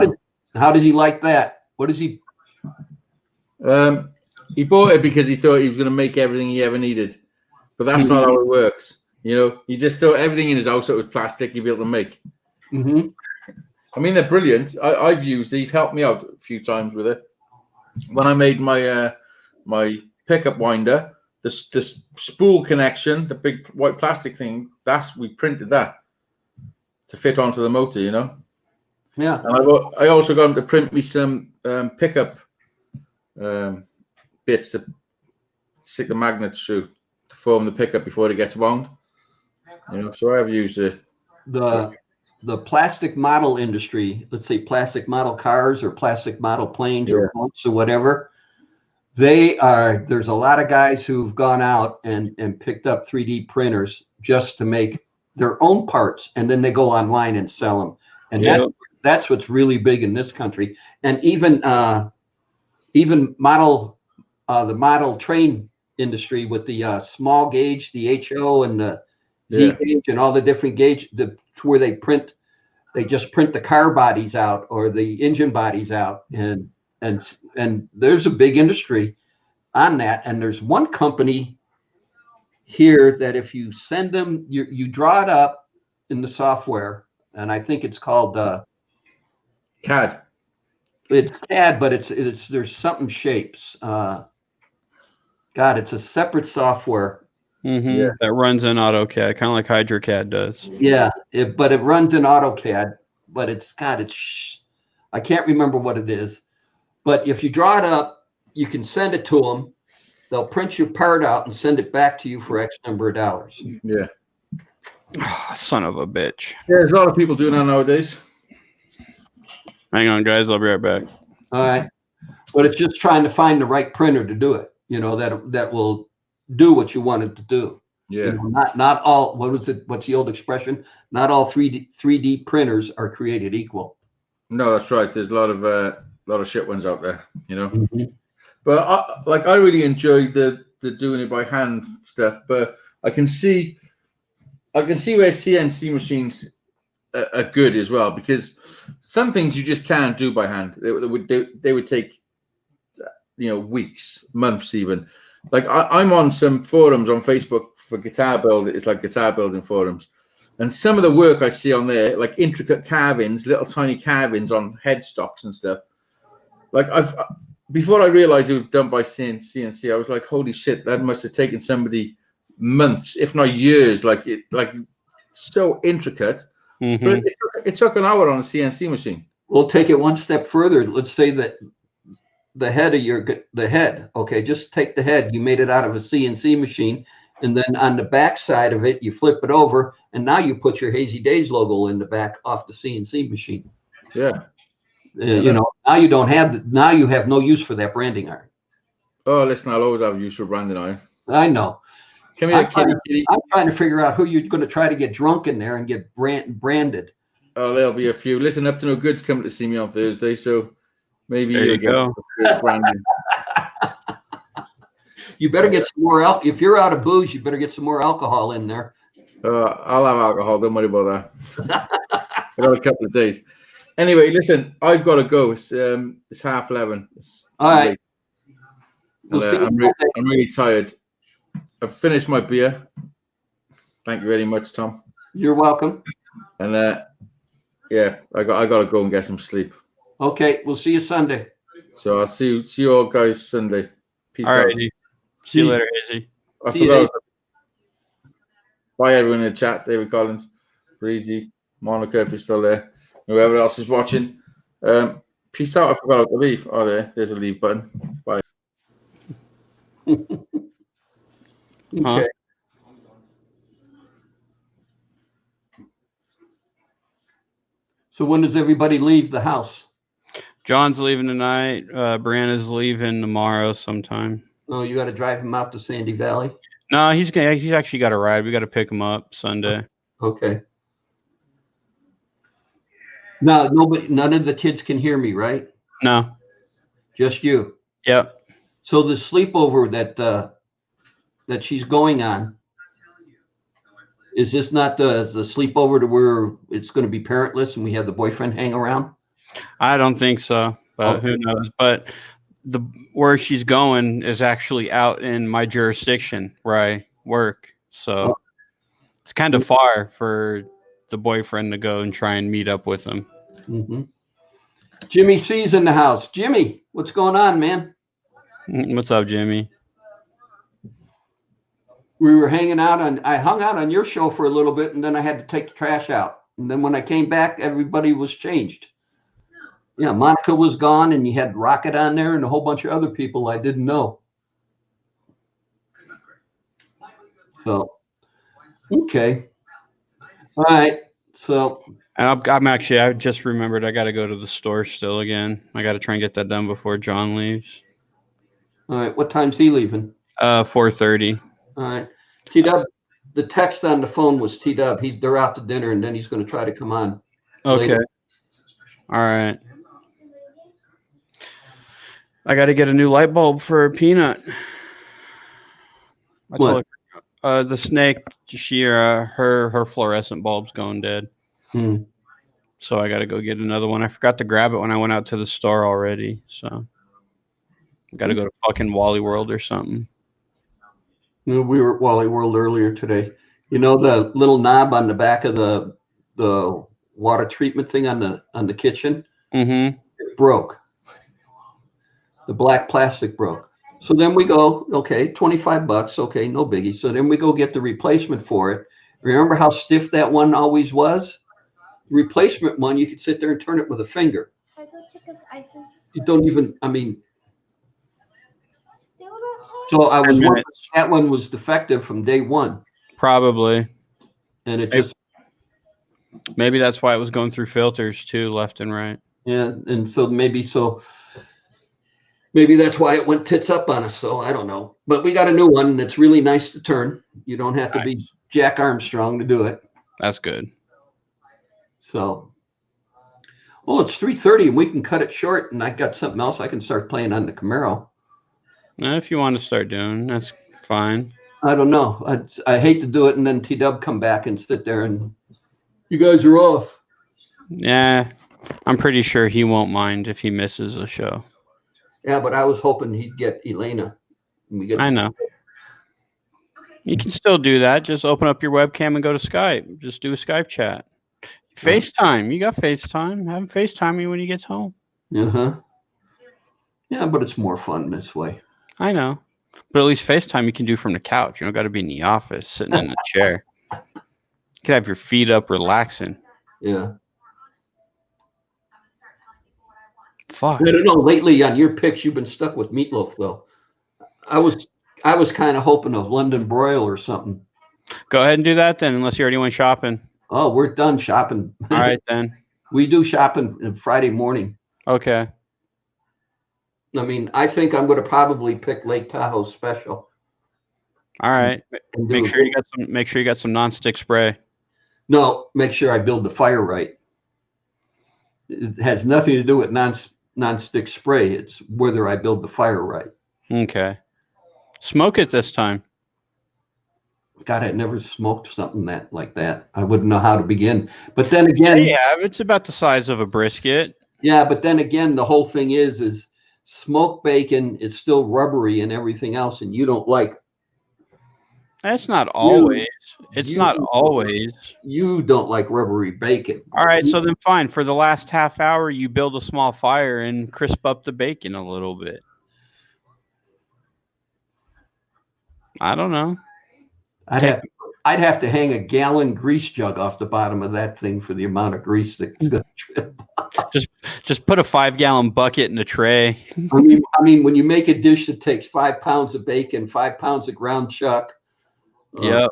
How does he like that? What does he? He bought it because he thought he was going to make everything he ever needed, but that's not how it works. You know, he just thought everything in his house that was plastic he'd be able to make. Mm-hmm. I mean, they're brilliant. I've used it. He's helped me out a few times with it. When I made my my pickup winder, the spool connection, the big white plastic thing, we printed that to fit onto the motor, you know. Yeah. And I also got him to print me some pickup bits to stick the magnets through to form the pickup before it gets wound. You know, so I've used it. The plastic model industry, let's say plastic model cars or plastic model planes or boats or whatever, there's a lot of guys who've gone out and picked up 3D printers just to make their own parts, and then they go online and sell them. And that's what's really big in this country. And even the model train industry with the small gauge, the HO and the Z gauge and all the different gauge, where they just print the car bodies out or the engine bodies out, and there's a big industry on that. And there's one company here that if you send them, you draw it up in the software, and I think it's called CAD. It's CAD, but there's something shapes. God, it's a separate software. That runs in AutoCAD, kind of like HydroCAD does. Yeah, but it runs in AutoCAD, but I can't remember what it is. But if you draw it up, you can send it to them. They'll print your part out and send it back to you for X number of dollars. Yeah. Son of a bitch. Yeah, there's a lot of people doing that nowadays. Hang on, guys. I'll be right back. All right. But it's just trying to find the right printer to do it, that will do what you want it to do. Yeah. Not all, what's the old expression? Not all 3D printers are created equal. No, that's right. There's a lot of shit ones out there, But I really enjoy the doing it by hand stuff. But I can see where CNC machines are good as well, because some things you just can't do by hand. They would take weeks, months even. Like I'm on some forums on Facebook for guitar build. It's like guitar building forums, and some of the work I see on there, like intricate carvings, little tiny carvings on headstocks and stuff. Like before I realized it was done by CNC, I was like, holy shit, that must have taken somebody months, if not years. Like so intricate. But it took an hour on a CNC machine. We'll take it one step further. Let's say that the head, okay, just take the head. You made it out of a CNC machine, and then on the back side of it, you flip it over, and now you put your Hazy Days logo in the back off the CNC machine. Yeah. Now you don't have now you have no use for that branding iron. Oh, listen, I'll always have use for branding iron. I know. Come here, kitty. I'm trying to figure out who you're going to try to get drunk in there and get branded. Oh, there'll be a few. Listen, Up to No Good's coming to see me on Thursday, so maybe there you go. Branding. You better get some more alcohol. If you're out of booze, you better get some more alcohol in there. I'll have alcohol. Don't worry about that. I got a couple of days. Anyway, listen, I've got to go. It's 11:30. All right. I'm really tired. I've finished my beer. Thank you very much, Tom. You're welcome. And I got to go and get some sleep. Okay, we'll see you Sunday. So I'll see you all guys Sunday. Peace out. Alrighty. See you later, Izzy. I forgot. Bye everyone in the chat. David Collins, Breezy, Monica, if you're still there. Whoever else is watching. Peace out. I forgot to leave. Oh, there's a leave button. Bye. Okay. So when does everybody leave the house? John's leaving tonight. Brianna's leaving tomorrow sometime. Oh, you got to drive him out to Sandy Valley? No, he's actually got a ride. We got to pick him up Sunday. Okay. Now, none of the kids can hear me, right? No. Just you. Yep. So the sleepover that she's going on, is this not the sleepover to where it's going to be parentless and we have the boyfriend hang around? I don't think so, but who knows? But where she's going is actually out in my jurisdiction where I work. So it's kind of far for the boyfriend to go and try and meet up with him. Mm-hmm. Jimmy C's in the house. Jimmy, what's going on, man? What's up, Jimmy? We were hanging out I hung out on your show for a little bit, and then I had to take the trash out. And then when I came back, everybody was changed. Yeah, Monica was gone, and you had Rocket on there and a whole bunch of other people I didn't know. So, okay. All right. So, And I just remembered I got to go to the store still again. I got to try and get that done before John leaves. all right. What time's he leaving? 4:30. All right. T-Dub, the text on the phone was T-Dub. They're out to dinner, and then he's going to try to come on. Okay. later. All right. I got to get a new light bulb for Peanut. I told her, the snake, her fluorescent bulb's going dead. Hmm. So I got to go get another one. I forgot to grab it when I went out to the store already. So I got to go to fucking Wally World or something. You know, we were at Wally World earlier today. You know the little knob on the back of the water treatment thing on the kitchen? Mm-hmm. It broke. The black plastic broke. So then we go, okay, $25, okay, no biggie. So then we go get the replacement for it. Remember how stiff that one always was? The replacement one, you could sit there and turn it with a finger. You don't even, I mean, so I was wondering if that one was defective from day one. Probably. And it just, Maybe that's why it was going through filters too, left and right. yeah, and so maybe that's why it went tits up on us. So I don't know. But we got a new one, and it's really nice to turn. You don't have to be Jack Armstrong to do it. That's good. So, well, it's 3:30, and we can cut it short. And I got something else I can start playing on the Camaro. If you want to start doing, that's fine. I don't know. I hate to do it, and then T-Dub come back and sit there, and you guys are off. Yeah, I'm pretty sure he won't mind if he misses a show. Yeah, but I was hoping he'd get Elena. I know. You can still do that. Just open up your webcam and go to Skype. Just do a Skype chat. FaceTime. You got FaceTime. Have him FaceTime you when he gets home. Uh-huh. Yeah, but it's more fun this way. I know. But at least FaceTime you can do from the couch. You don't got to be in the office sitting in the chair. You can have your feet up relaxing. Yeah. Fuck. I don't know. Lately on your picks, you've been stuck with Meatloaf, though. I was kind of hoping of London Broil or something. Go ahead and do that then, unless you already went shopping. Oh, we're done shopping. All right, then. We do shopping on Friday morning. Okay. I mean, I think I'm going to probably pick Lake Tahoe Special. All right. Make sure you got some nonstick spray. No, make sure I build the fire right. It has nothing to do with non-stick spray. It's whether I build the fire right. Okay. Smoke it this time. God, I never smoked something like that. I wouldn't know how to begin. But then again, Yeah, it's about the size of a brisket. yeah, but then again, the whole thing is smoked bacon is still rubbery and everything else, and you don't like. That's not always. It's not always. You don't like rubbery bacon. All right, so then fine. For the last half hour, you build a small fire and crisp up the bacon a little bit. I don't know. I'd have to hang a gallon grease jug off the bottom of that thing for the amount of grease that's going to trip. Just put a 5-gallon bucket in a tray. I mean, when you make a dish that takes 5 pounds of bacon, 5 pounds of ground chuck. Yep.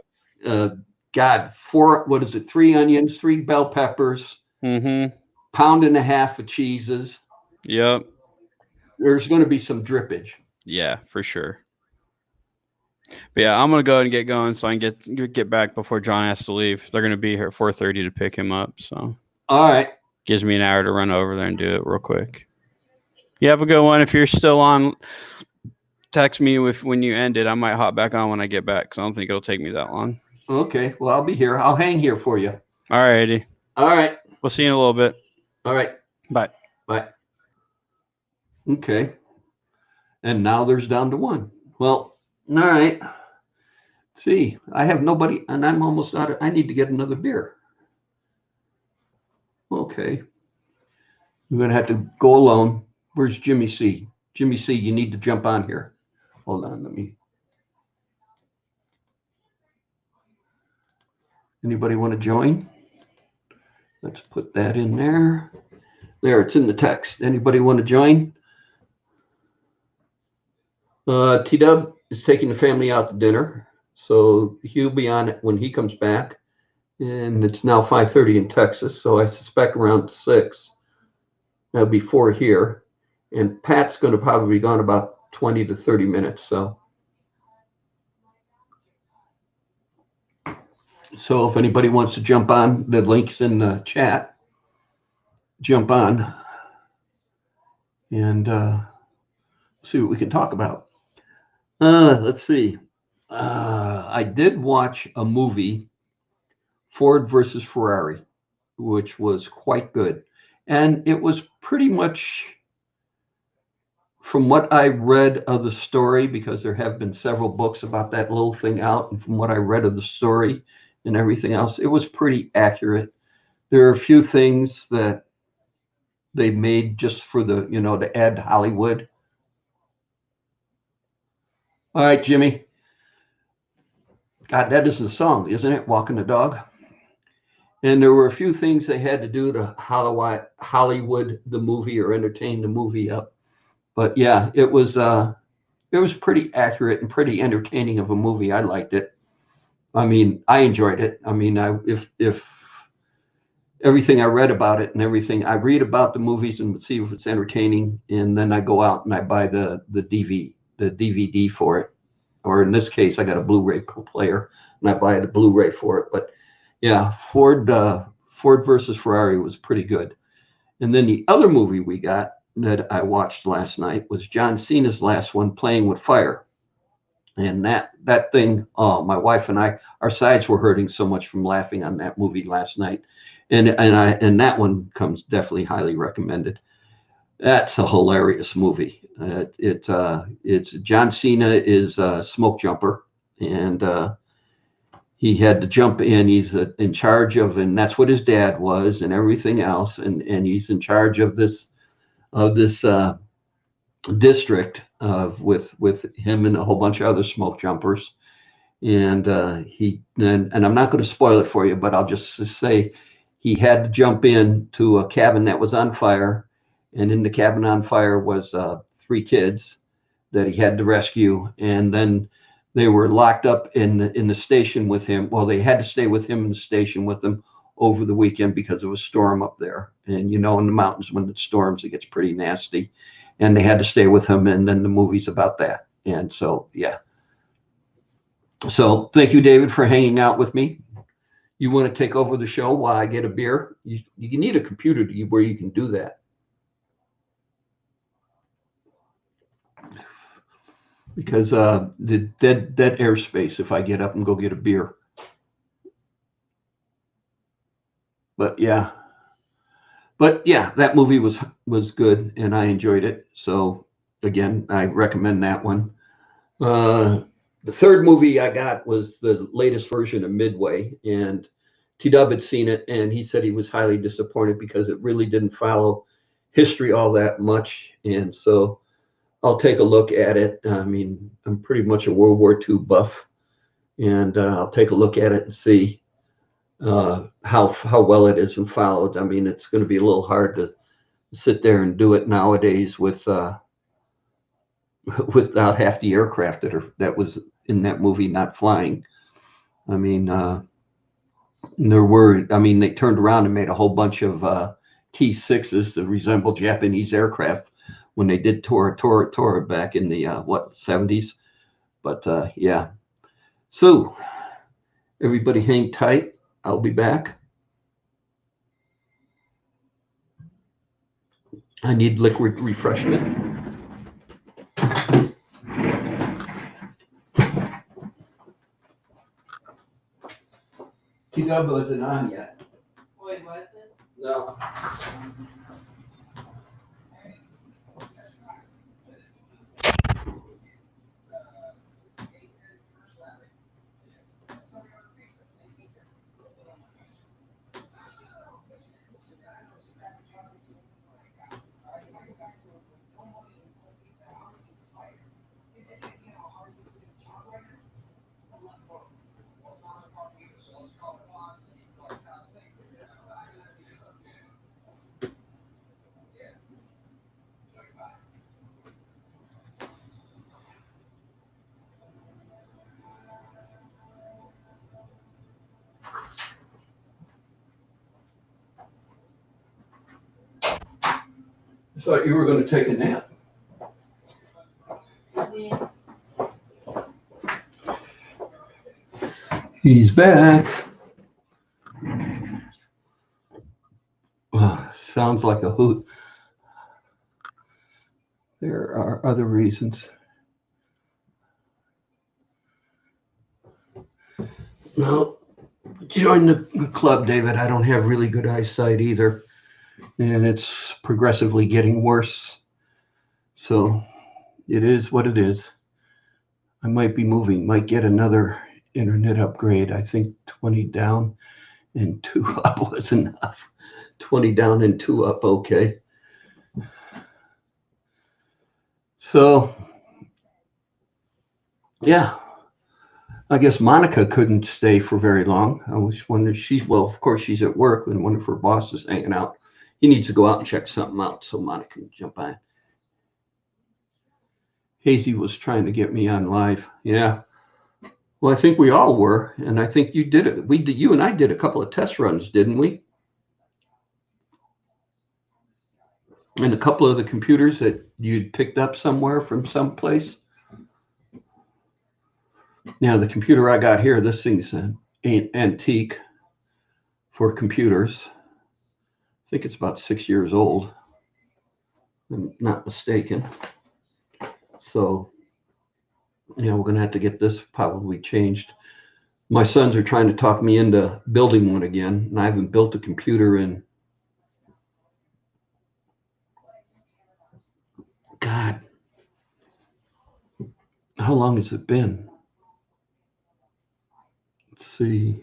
God, 3 onions, 3 bell peppers. Mm-hmm. Pound and a half of cheeses. Yep. There's going to be some drippage. Yeah, for sure. But yeah, I'm gonna go ahead and get going so I can get back before John has to leave. They're gonna be here at 4:30 to pick him up. So all right, gives me an hour to run over there and do it real quick. You have a good one. If you're still on, text me when you end it. I might hop back on when I get back because I don't think it'll take me that long. Okay, well I'll be here. I'll hang here for you. All righty. All right. We'll see you in a little bit. All right. Bye. Bye. Okay. And now there's down to 1. Well. All right. Let's see, I have nobody, and I'm almost out. I need to get another beer. Okay. I'm going to have to go alone. Where's Jimmy C? Jimmy C, you need to jump on here. Hold on, let me. Anybody want to join? Let's put that in there. There, it's in the text. Anybody want to join? T-Dub is taking the family out to dinner, so he'll be on it when he comes back. and it's now 5:30 in Texas, so I suspect around 6. That'll be 4 here, and Pat's going to probably be gone about 20 to 30 minutes. So if anybody wants to jump on, the link's in the chat. Jump on and see what we can talk about. Let's see. I did watch a movie, Ford versus Ferrari, which was quite good. And it was pretty much, from what I read of the story, because there have been several books about that little thing out, and from what I read of the story and everything else, it was pretty accurate. There are a few things that they made just for the, to add Hollywood. All right, Jimmy. God, that is the song, isn't it? Walking the Dog. And there were a few things they had to do to Hollywood the movie, or entertain the movie up. But yeah, it was pretty accurate and pretty entertaining of a movie. I liked it. I mean, I enjoyed it. I mean, if everything I read about it and everything, I read about the movies and see if it's entertaining, and then I go out and I buy the DVD for it. Or in this case, I got a Blu-ray player and I buy the Blu-ray for it. But yeah, Ford versus Ferrari was pretty good. And then the other movie we got that I watched last night was John Cena's last one, Playing with Fire. And that thing, oh, my wife and I, our sides were hurting so much from laughing on that movie last night. And that one comes definitely highly recommended. That's a hilarious movie. It's John Cena is a smoke jumper, and he had to jump in. He's in charge of, and that's what his dad was, and everything else. And he's in charge of this district with him and a whole bunch of other smoke jumpers. And and I'm not going to spoil it for you, but I'll just say he had to jump in to a cabin that was on fire. And in the cabin on fire was 3 kids that he had to rescue. And then they were locked up in the station with him. Well, they had to stay with him in the station with them over the weekend because of a storm up there. And in the mountains, when it storms, it gets pretty nasty. And they had to stay with him. And then the movie's about that. And so, yeah. So thank you, David, for hanging out with me. You want to take over the show while I get a beer? You need a computer where you can do that. Because the dead airspace if I get up and go get a beer. But yeah, that movie was good and I enjoyed it. So again, I recommend that one. The third movie I got was the latest version of Midway, and T-Dub had seen it and he said he was highly disappointed because it really didn't follow history all that much. And so I'll take a look at it. I mean, I'm pretty much a World War II buff, and I'll take a look at it and see how well it is and followed. I mean, it's going to be a little hard to sit there and do it nowadays without half the aircraft that was in that movie not flying. I mean, they turned around and made a whole bunch of T-6s to resemble Japanese aircraft when they did Tora back in the 70s. But yeah. So everybody hang tight. I'll be back. I need liquid refreshment. T-Dub isn't on yet. Wait, was it? No. Thought you were going to take a nap. He's back. Sounds like a hoot. There are other reasons. Well, join the club, David. I don't have really good eyesight either, and it's progressively getting worse. So it is what it is. I might be moving, might get another internet upgrade. I think 20 down and 2 up was enough. 20 down and 2 up, okay. So, yeah. I guess Monica couldn't stay for very long. I was wondering, well, of course she's at work and one of her bosses hanging out. He needs to go out and check something out, so Monica can jump on. Hazy was trying to get me on live. Yeah. Well, I think we all were, and I think you did it. You and I did a couple of test runs, didn't we? And a couple of the computers that you'd picked up somewhere from someplace. Yeah, the computer I got here, this thing's an antique for computers. I think it's about 6 years old, if I'm not mistaken. So, yeah, we're going to have to get this probably changed. My sons are trying to talk me into building one again, and I haven't built a computer in, God, how long has it been? Let's see.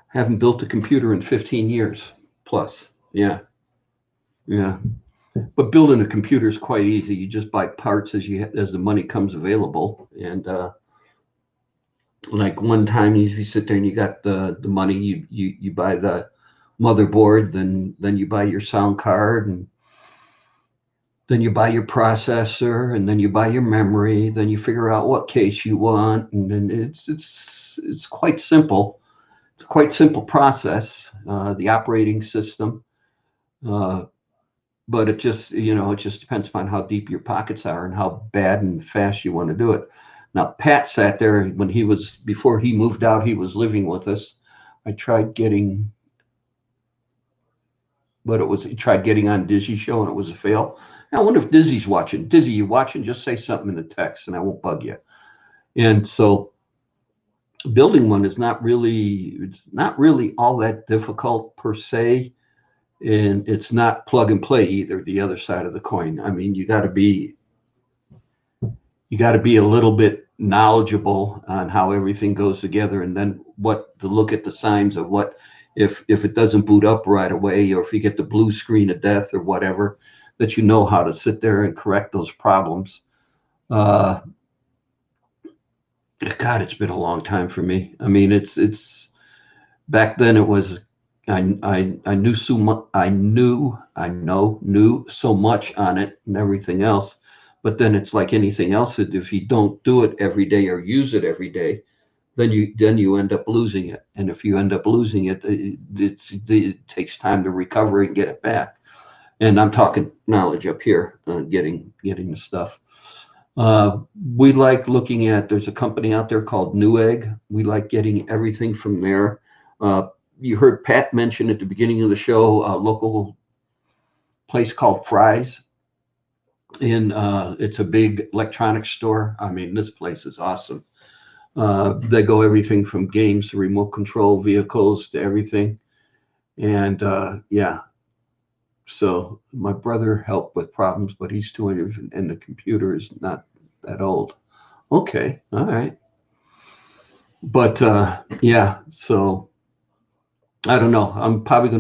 Haven't built a computer in 15 years plus. Yeah. Yeah. But building a computer is quite easy. You just buy parts as the money comes available. And like one time you sit there and you got the money, you buy the motherboard, then you buy your sound card, and then you buy your processor, and then you buy your memory, then you figure out what case you want, and then it's quite simple. It's a quite simple process, the operating system. But it just depends upon how deep your pockets are and how bad and fast you want to do it. Now, Pat sat there before he moved out, he was living with us. I tried getting, he tried getting on Dizzy's show and it was a fail. I wonder if Dizzy's watching. Dizzy, you watching? Just say something in the text and I won't bug you. And so building one is not really all that difficult per se. And it's not plug and play either, the other side of the coin. I mean, you got to be a little bit knowledgeable on how everything goes together, and then to look at the signs of what if it doesn't boot up right away, or if you get the blue screen of death or whatever, that you know how to sit there and correct those problems. God, it's been a long time for me. I mean, it's back then it was. I knew so much. I knew so much on it and everything else, but then it's like anything else. That if you don't do it every day or use it every day, then you end up losing it. And if you end up losing it, it takes time to recover and get it back. And I'm talking knowledge up here, getting the stuff. We like looking at. There's a company out there called Newegg. We like getting everything from there. You heard Pat mention at the beginning of the show a local place called Fry's. It's a big electronics store. I mean, this place is awesome. They go everything from games to remote control vehicles to everything. And yeah, so my brother helped with problems, but he's 200 and the computer is not that old. Okay, all right. But yeah, so I don't know. I'm probably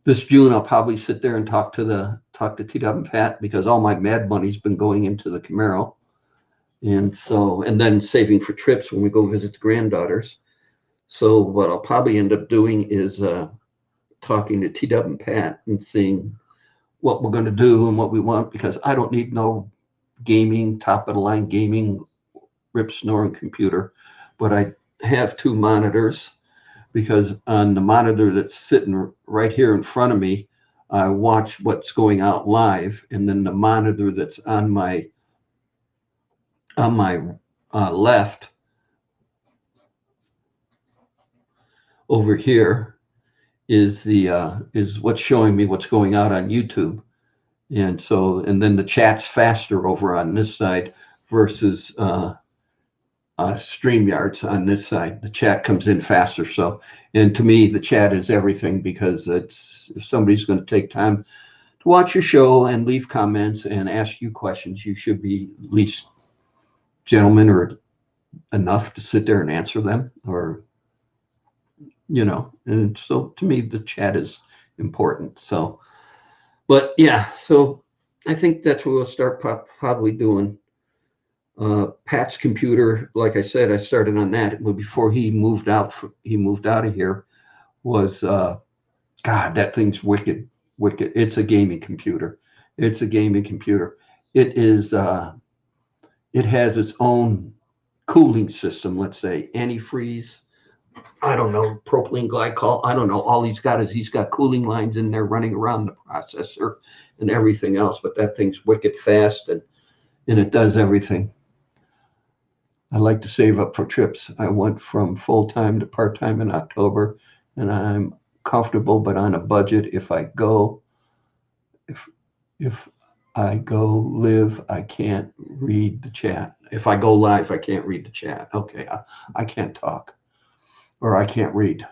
this June, I'll probably sit there and talk to TW and Pat, because all my mad money's been going into the Camaro. And then saving for trips when we go visit the granddaughters. So what I'll probably end up doing is talking to TW and Pat and seeing what we're going to do and what we want, because I don't need no gaming, top of the line gaming, rip snoring computer, but I have 2 monitors. Because on the monitor that's sitting right here in front of me, I watch what's going out live, and then the monitor that's on my left over here is what's showing me what's going out on YouTube. And so, and then the chat's faster over on this side versus StreamYards on this side. The chat comes in faster. So, and to me, the chat is everything, because it's, if somebody's going to take time to watch your show and leave comments and ask you questions, you should be at least gentlemen or enough to sit there and answer them, or, you know. And so to me, the chat is important. So, but yeah, so I think that's what we'll start probably doing. Pat's computer, like I said, I started on that before he moved out. He moved out of here. Was God, that thing's wicked. It's a gaming computer. It's a gaming computer. It is. It has its own cooling system. Let's say antifreeze. I don't know, propylene glycol. I don't know. All he's got is he's got cooling lines in there running around the processor and everything else. But that thing's wicked fast, and it does everything. I like to save up for trips. I went from full-time to part-time in October, and I'm comfortable, but on a budget. If I go live, I can't read the chat. If I go live, I can't read the chat. Okay, I can't talk, or I can't read.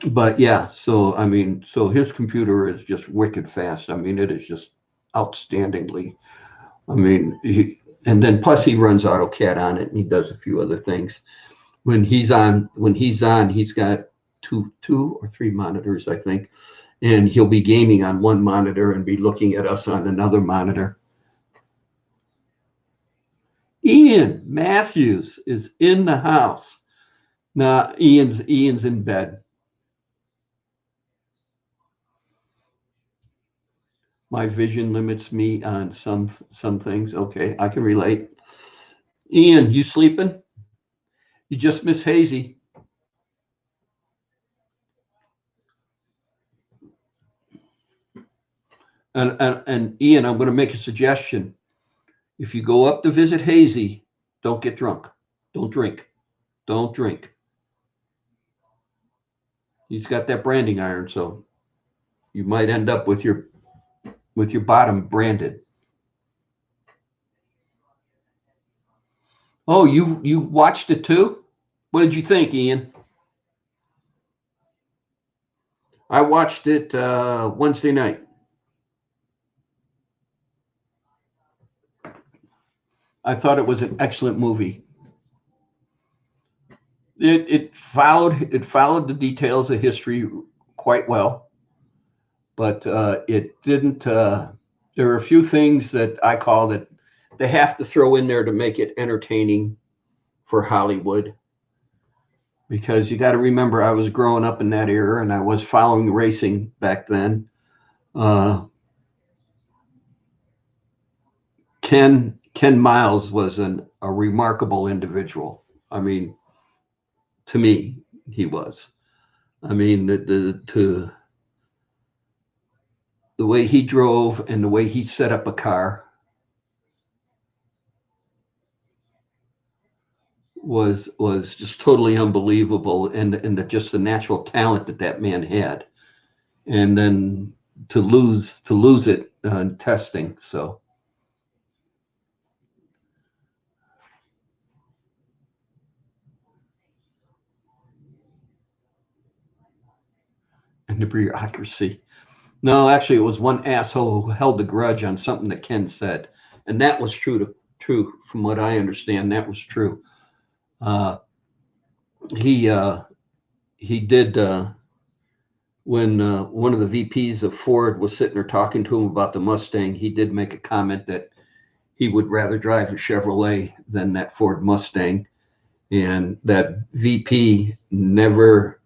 But yeah, so I mean, so his computer is just wicked fast. I mean, it is just outstandingly. I mean, and then plus he runs AutoCAD on it, and he does a few other things. When he's on, he's got two or three monitors, I think, and he'll be gaming on one monitor and be looking at us on another monitor. Ian Matthews is in the house. Nah, Ian's in bed. My vision limits me on some things. Okay, I can relate. Ian, you sleeping? You just miss Hazy. And Ian, I'm going to make a suggestion. If you go up to visit Hazy, don't get drunk. Don't drink. Don't drink. He's got that branding iron, so you might end up with your bottom branded. Oh, you watched it too? What did you think, Ian? I watched it Wednesday night. I thought it was an excellent movie. It followed the details of history quite well, but it didn't. There are a few things that I call that they have to throw in there to make it entertaining for Hollywood, because you got to remember, I was growing up in that era and I was following racing back then. Ken Miles was a remarkable individual. I mean, to me, he was. I mean, the way he drove and the way he set up a car was just totally unbelievable, and just the natural talent that man had, and then to lose it in testing. So. And the bureaucracy. No, actually, it was one asshole who held a grudge on something that Ken said, and that was true from what I understand. That was true. He did when one of the VPs of Ford was sitting there talking to him about the Mustang. He did make a comment that he would rather drive a Chevrolet than that Ford Mustang. And that VP never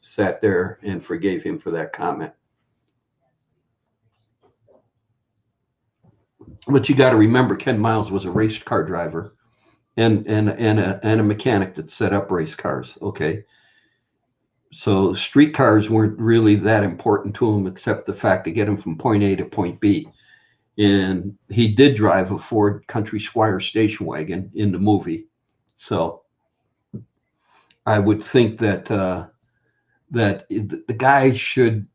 sat there and forgave him for that comment. But you got to remember, Ken Miles was a race car driver and a mechanic that set up race cars. Okay, So streetcars weren't really that important to him, except the fact to get him from point A to point B. And he did drive a Ford Country Squire station wagon in the movie. So I would think that the guy should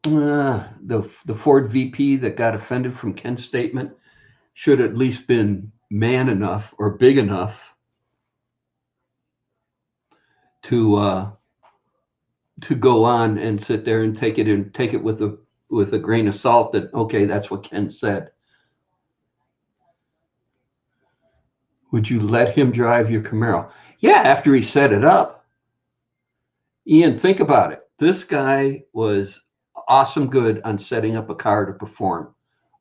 the Ford VP that got offended from Ken's statement should at least been man enough or big enough to go on and sit there and take it with a grain of salt that, okay, that's what Ken said. Would you let him drive your Camaro? Yeah, after he set it up. Ian, think about it. This guy was awesome good on setting up a car to perform,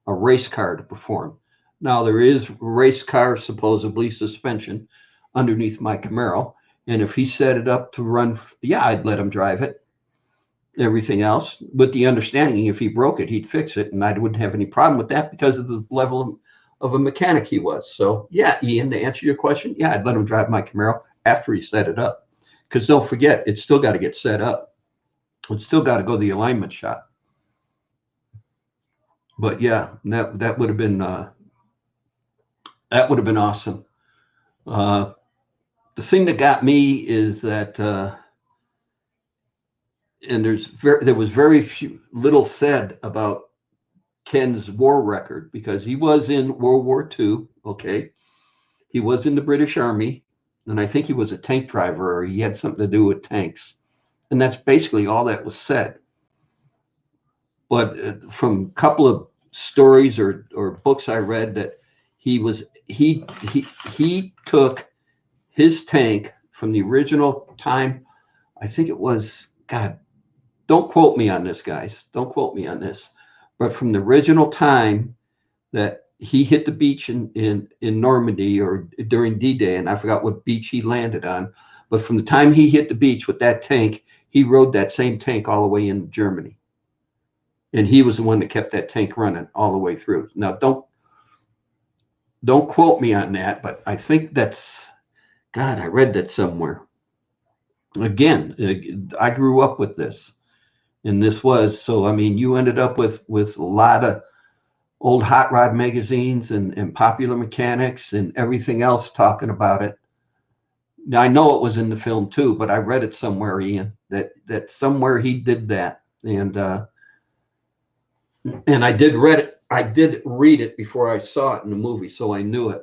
a race car to perform. Now, there is race car, supposedly, suspension underneath my Camaro. And if he set it up to run, yeah, I'd let him drive it. Everything else, with the understanding if he broke it, he'd fix it. And I wouldn't have any problem with that because of the level of a mechanic he was. So, yeah, Ian, to answer your question, yeah, I'd let him drive my Camaro after he set it up. Because don't forget, it's still got to get set up. It's still got to go the alignment shot. But yeah, that would have been awesome. The thing that got me is that, and there was very little said about Ken's war record, because he was in World War II. Okay, he was in the British Army, and I think he was a tank driver, or he had something to do with tanks, and that's basically all that was said. But from a couple of stories or books I read, that he took his tank from the original time. I think it was, God, don't quote me on this, guys. Don't quote me on this. But from the original time that he hit the beach in Normandy or during D-Day, and I forgot what beach he landed on, but from the time he hit the beach with that tank, he rode that same tank all the way in Germany. And he was the one that kept that tank running all the way through. Now, don't quote me on that, but I think that's, God, I read that somewhere. Again, I grew up with this. And this was, so I mean, you ended up with a lot of old hot rod magazines and Popular Mechanics and everything else talking about it. Now, I know it was in the film too, but I read it somewhere, Ian, that somewhere he did that. And I did read it before I saw it in the movie, so I knew it.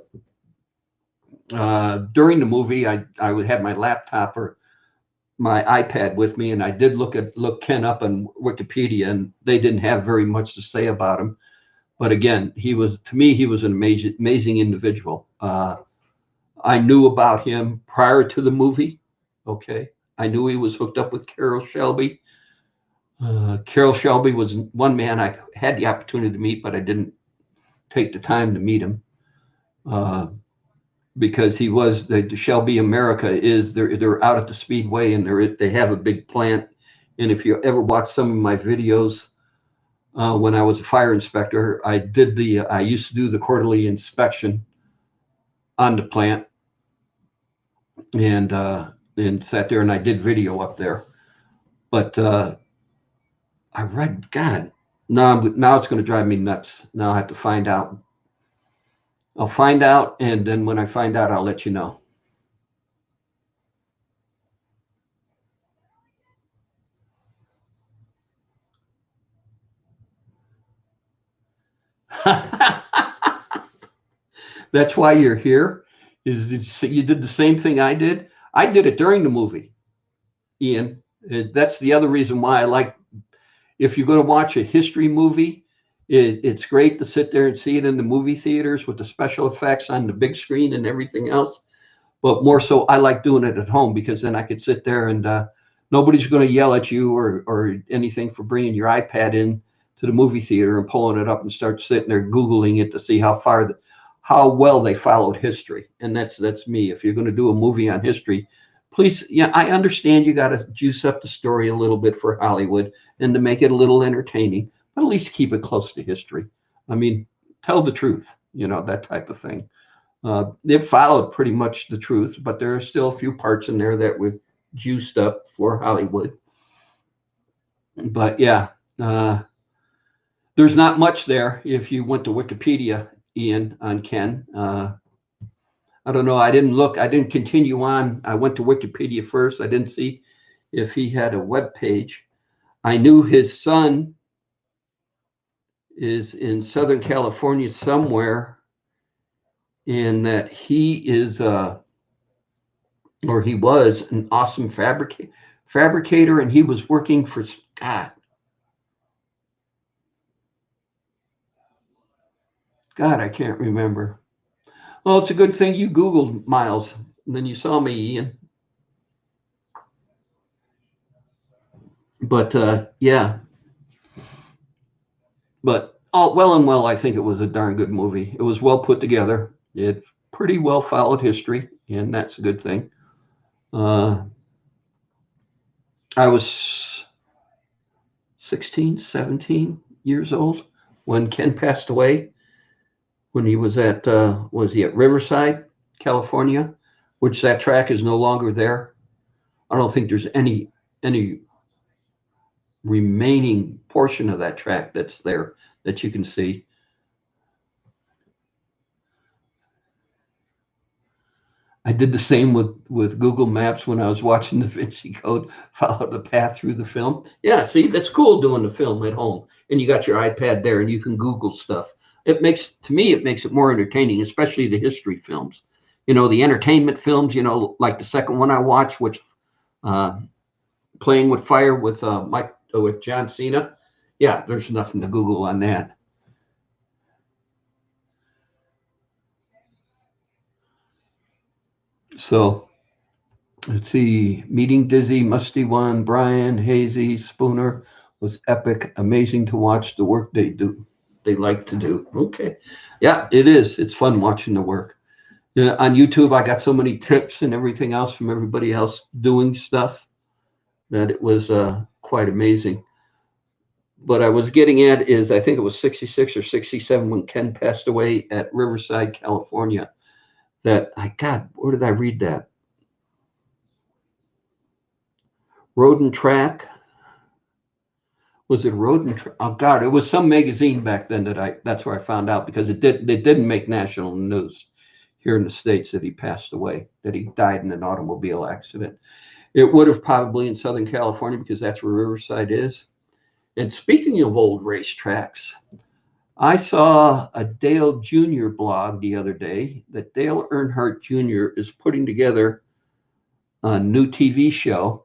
During the movie, I had my laptop or my iPad with me, and I did look Ken up on Wikipedia, and they didn't have very much to say about him. But again, he was an amazing individual. I knew about him prior to the movie. Okay, I knew he was hooked up with Carroll Shelby. Carroll Shelby was one man I had the opportunity to meet, but I didn't take the time to meet him. Because he was the Shelby America is they're out at the Speedway, and they have a big plant. And if you ever watch some of my videos, when I was a fire inspector, I used to do the quarterly inspection on the plant, and sat there and I did video up there. But I read, God, now it's going to drive me nuts. Now I have to find out. I'll find out, and then when I find out, I'll let you know. That's why you're here. You did the same thing I did. I did it during the movie, Ian. That's the other reason why I like, if you're going to watch a history movie, it's great to sit there and see it in the movie theaters with the special effects on the big screen and everything else. But more so, I like doing it at home, because then I could sit there and nobody's going to yell at you or anything for bringing your iPad in to the movie theater and pulling it up and start sitting there Googling it to see how well they followed history. And that's me. If you're going to do a movie on history, please, yeah, I understand you got to juice up the story a little bit for Hollywood and to make it a little entertaining, but at least keep it close to history. I mean, tell the truth, that type of thing. It followed pretty much the truth, but there are still a few parts in there that were juiced up for Hollywood. But yeah, there's not much there if you went to Wikipedia, Ian, on Ken. I don't know. I didn't look. I didn't continue on. I went to Wikipedia first. I didn't see if he had a web page. I knew his son is in Southern California somewhere, and that he is, or he was, an awesome fabricator, and he was working for God, I can't remember. Well, it's a good thing you Googled Miles, and then you saw me, Ian. But yeah, but all well and well, I think it was a darn good movie. It was well put together. It pretty well followed history, and that's a good thing. I was 16, 17 years old when Ken passed away, when he was at Riverside, California, which that track is no longer there. I don't think there's any remaining portion of that track that's there that you can see. I did the same with Google Maps when I was watching Da Vinci Code, follow the path through the film. Yeah, see, that's cool doing the film at home. And you got your iPad there and you can Google stuff. It makes it more entertaining, especially the history films. You know, the entertainment films, you know, like the second one I watched, which Playing with Fire with John Cena. Yeah, there's nothing to Google on that. So let's see. Meeting Dizzy, Musty One, Brian, Hazy, Spooner was epic. Amazing to watch the work they do. They like to do. Okay. Yeah, it is. It's fun watching the work. On YouTube, I got so many tips and everything else from everybody else doing stuff that it was quite amazing. What I was getting at is, I think it was 66 or 67 when Ken passed away at Riverside, California. God, where did I read that? Road and Track. Was it Road and Track? Oh God, it was some magazine back then that's where I found out, because it didn't make national news here in the States that he passed away, that he died in an automobile accident. It would have probably in Southern California, because that's where Riverside is. And speaking of old racetracks, I saw a Dale Jr. blog the other day that Dale Earnhardt Jr. is putting together a new TV show.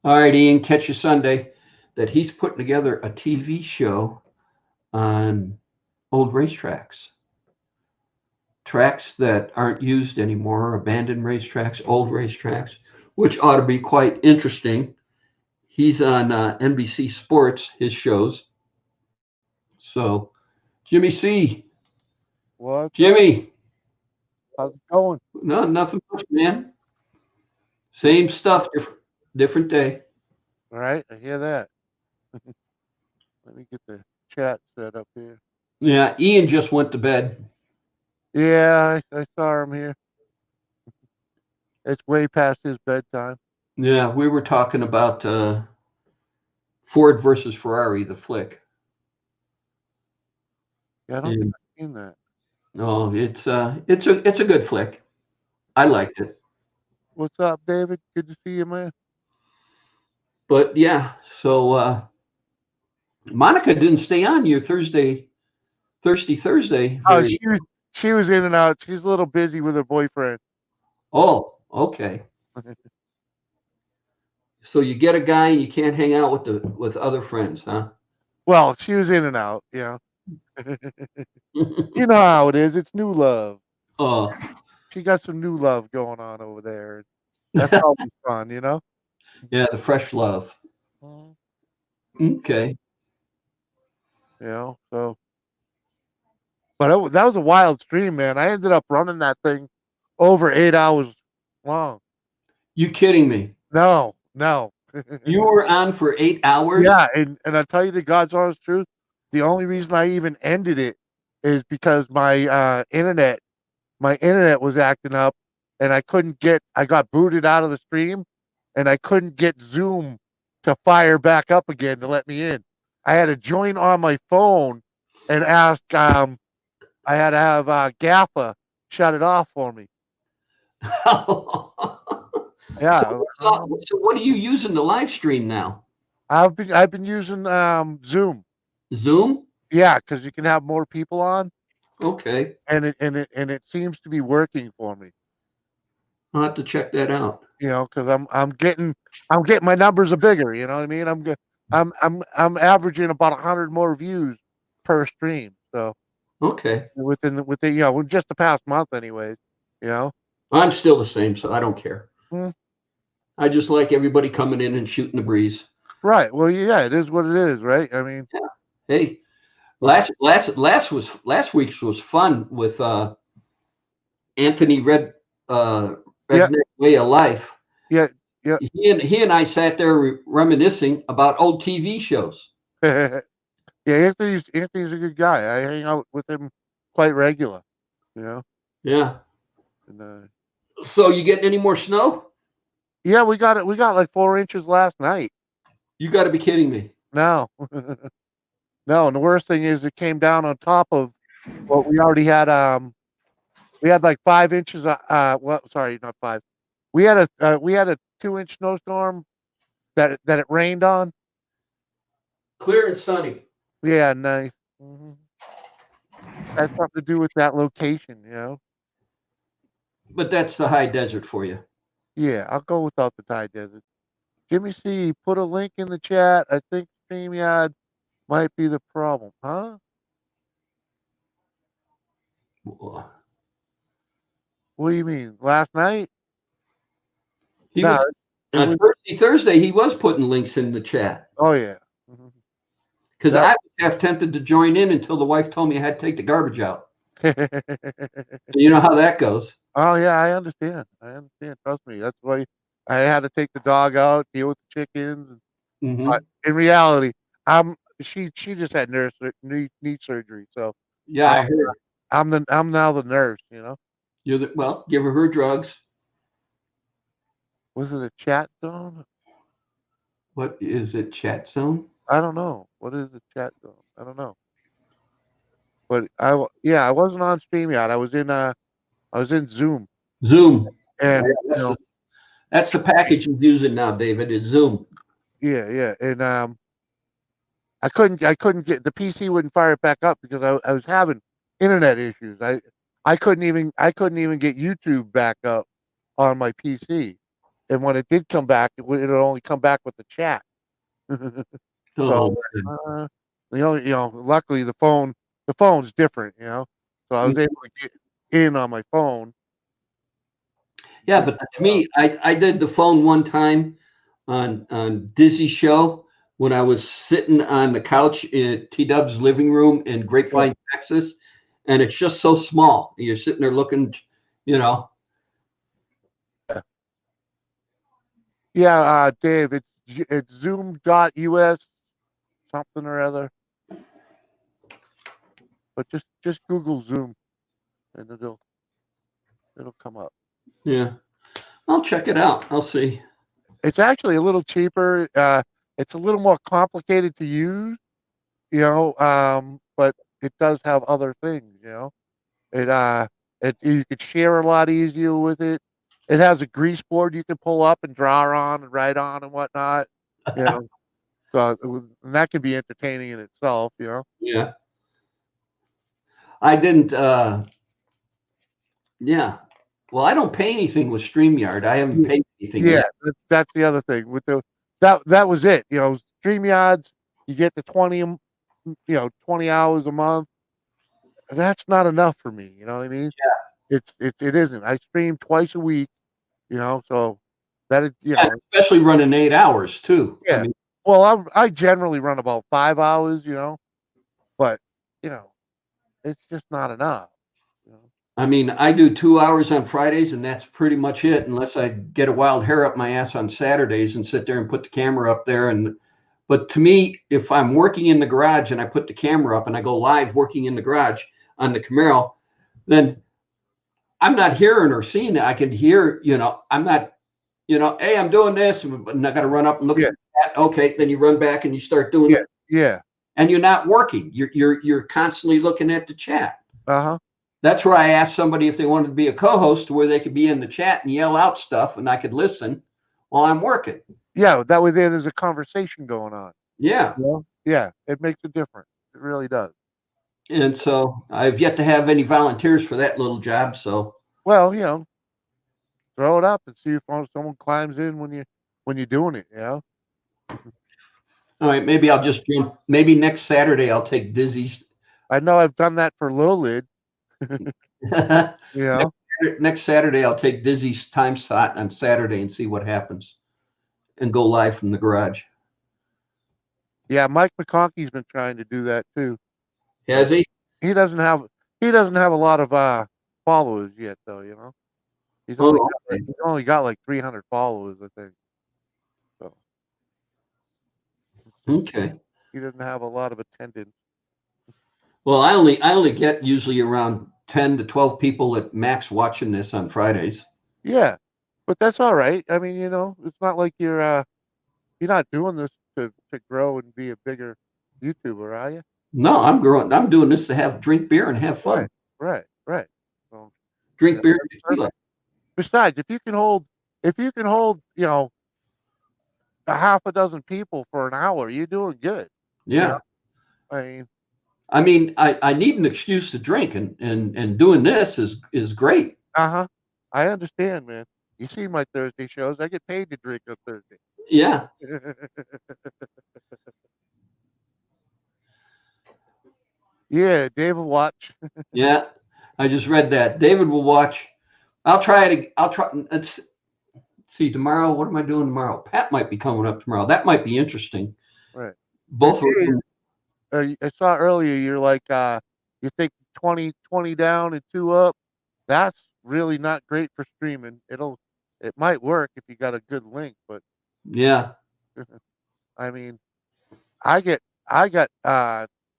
All right, Ian, catch you Sunday. That he's putting together a TV show on old racetracks. Tracks that aren't used anymore, abandoned racetracks, old racetracks, which ought to be quite interesting. He's on NBC Sports, his shows. So, Jimmy C. What? Jimmy. How's it going? No, nothing much, man. Same stuff, different day. All right, I hear that. Let me get the chat set up here. Yeah, Ian just went to bed. Yeah, I saw him here. It's way past his bedtime. Yeah, we were talking about Ford versus Ferrari, the flick. Yeah, I don't think I've seen that. No, it's a good flick. I liked it. What's up, David? Good to see you, man. But yeah, so Monica didn't stay on your Thirsty Thursday. Oh, she was in and out. She's a little busy with her boyfriend. Oh, okay. So you get a guy and you can't hang out with other friends, huh? Well, she was in and out, yeah. You know how it is. It's new love. Oh, She got some new love going on over there. That's always fun, you know? yeah, the fresh love. Okay. You know, so. But that was a wild stream, man. I ended up running that thing over 8 hours long. You kidding me? No. You were on for 8 hours? Yeah, and I tell you the God's honest truth, the only reason I even ended it is because my internet was acting up, and I got booted out of the stream, and I couldn't get Zoom to fire back up again to let me in. I had to join on my phone and ask. I had to have Gaffa shut it off for me. Yeah, So what are you using the live stream now? I've been using Zoom. Zoom? Yeah, because you can have more people on, Okay. and it seems to be working for me. I'll have to check that out. You know, because I'm getting my numbers are bigger. You know what I mean? I'm averaging about 100 more views per stream. So Okay. within you know, just the past month, anyways. You know. I'm still the same, so I don't care. Hmm. I just like everybody coming in and shooting the breeze. Right. Well, yeah, it is what it is, right? I mean, Hey, last week's was fun with Anthony Redneck Way of Life. Yeah, yeah. He and I sat there reminiscing about old TV shows. Yeah, Anthony's a good guy. I hang out with him quite regular. You know. Yeah. And, So you getting any more snow? yeah, we got it. We got like 4 inches last night. You got to be kidding me. No, no. And the worst thing is, it came down on top of what we already had. We had like 5 inches. Well, sorry, not 5. We had a 2-inch snowstorm that it rained on. Clear and sunny. Yeah, nice. Mm-hmm. Has something to do with that location, you know. But that's the high desert for you. Yeah, I'll go without the Thai desert. Jimmy C, put a link in the chat. I think StreamYard might be the problem, huh? What do you mean? Last night? On Thursday, he was putting links in the chat. Oh yeah. Because I was half tempted to join in until the wife told me I had to take the garbage out. You know how that goes. Oh yeah, I understand. Trust me. That's why I had to take the dog out, deal with the chickens. Mm-hmm. But in reality, she just had knee surgery. So yeah, I heard. I'm now the nurse. You know. Give her drugs. Was it a chat zone? What is it? Chat zone? I don't know. What is the chat zone? I don't know. But I wasn't on StreamYard. I was in Zoom. Zoom. And that's the package you're using now, David, is Zoom. Yeah. And I couldn't get the PC wouldn't fire it back up because I was having internet issues. I couldn't even get YouTube back up on my PC. And when it did come back, it would only come back with the chat. So, luckily the phone's different, you know. So I was able to get in on my phone. Yeah, but to me, I did the phone one time on Dizzy's show when I was sitting on the couch in T-Dub's living room in Grapevine, Texas, and it's just so small. You're sitting there looking, you know. Yeah, Dave, it's zoom.us something or other. But just Google Zoom and it'll come up. Yeah. I'll check it out. I'll see. It's actually a little cheaper. It's a little more complicated to use, you know, but it does have other things, you know. You could share a lot easier with it. It has a grease board you can pull up and draw on and write on and whatnot. You know, so and that can be entertaining in itself, you know. Yeah. I didn't. Yeah. Well, I don't pay anything with StreamYard. I haven't paid anything. Yeah, yet. that's the other thing. With that was it. You know, StreamYards, you get the 20 hours a month. That's not enough for me. You know what I mean? Yeah. It isn't. I stream twice a week. You know, so that is, you know, especially running 8 hours too. Yeah. Well, I generally run about 5 hours. You know, but you know, it's just not enough. You know? I mean, I do 2 hours on Fridays, and that's pretty much it, unless I get a wild hair up my ass on Saturdays and sit there and put the camera up there and But to me, if I'm working in the garage and I put the camera up and I go live working in the garage on the Camaro, then I'm not hearing or seeing it. I can hear, I'm not, hey, I'm doing this, and I got to run up and look Yeah. at that. Okay, then you run back and you start doing Yeah. it, Yeah. and you're not working. You're constantly looking at the chat. Uh-huh. That's where I asked somebody if they wanted to be a co-host, where they could be in the chat and yell out stuff, and I could listen while I'm working. Yeah, that way there's a conversation going on. Yeah. Yeah, it makes a difference. It really does. And so I've yet to have any volunteers for that little job. So, Well, throw it up and see if someone climbs in when you're doing it, all right, maybe I'll just jump. Maybe next Saturday I'll take Dizzy's. I know I've done that for Lil Lid, Next Saturday I'll take Dizzy's time slot on Saturday and see what happens, and go live from the garage. Yeah, Mike McConkey's been trying to do that too. Has he? He doesn't have a lot of followers yet, though. He's only got like 300 followers, I think. So Okay. he doesn't have a lot of attendance. Well, I only get usually around 10 to 12 people at max watching this on Fridays. Yeah, but that's all right. I mean, it's not like you're not doing this to grow and be a bigger YouTuber, are you? No, I'm growing. I'm doing this to drink beer and have fun. Right. So, Drink beer. And tequila. besides, if you can hold, a half a dozen people for an hour, you're doing good. Yeah. I mean, I need an excuse to drink, and doing this is great. I understand, man. You see my Thursday shows. I get paid to drink on Thursday. Yeah. Yeah, David watch. Yeah. I just read that. David will watch. I'll try it. I'll try. Let's see tomorrow. What am I doing tomorrow? Pat might be coming up tomorrow. That might be interesting. Right. Both of them. I saw earlier you're like you think 20 down and 2 up. That's really not great for streaming. It might work if you got a good link, but Yeah. I mean, I got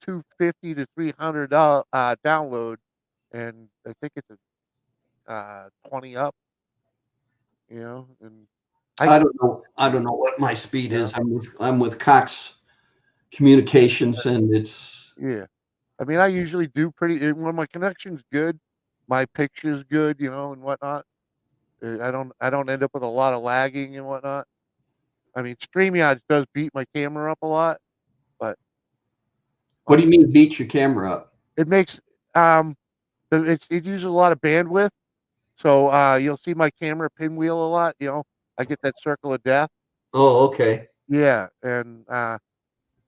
250 to 300 download, and I think it's a 20 up. And I don't know. I don't know what my speed is. I'm with Cox Communications, and it's I mean, I usually do pretty when my connection's good, my picture's good, and whatnot. I don't end up with a lot of lagging and whatnot. I mean, StreamYard does beat my camera up a lot, but what do you mean beat your camera up? it makes it uses a lot of bandwidth, so you'll see my camera pinwheel a lot. I get that circle of death. Oh, okay. Yeah, and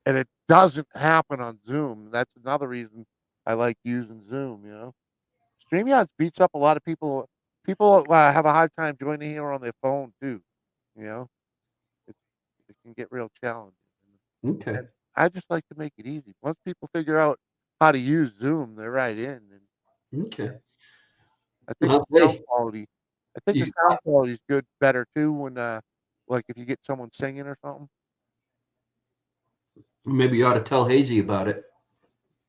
it doesn't happen on Zoom. That's another reason I like using Zoom. StreamYard beats up a lot of people. People have a hard time joining here on their phone too. It can get real challenging. Okay. And I just like to make it easy. Once people figure out how to use Zoom, they're right in. And Okay. I think the sound quality. I think the sound quality is good, better too. When like if you get someone singing or something. Maybe you ought to tell Hazy about it.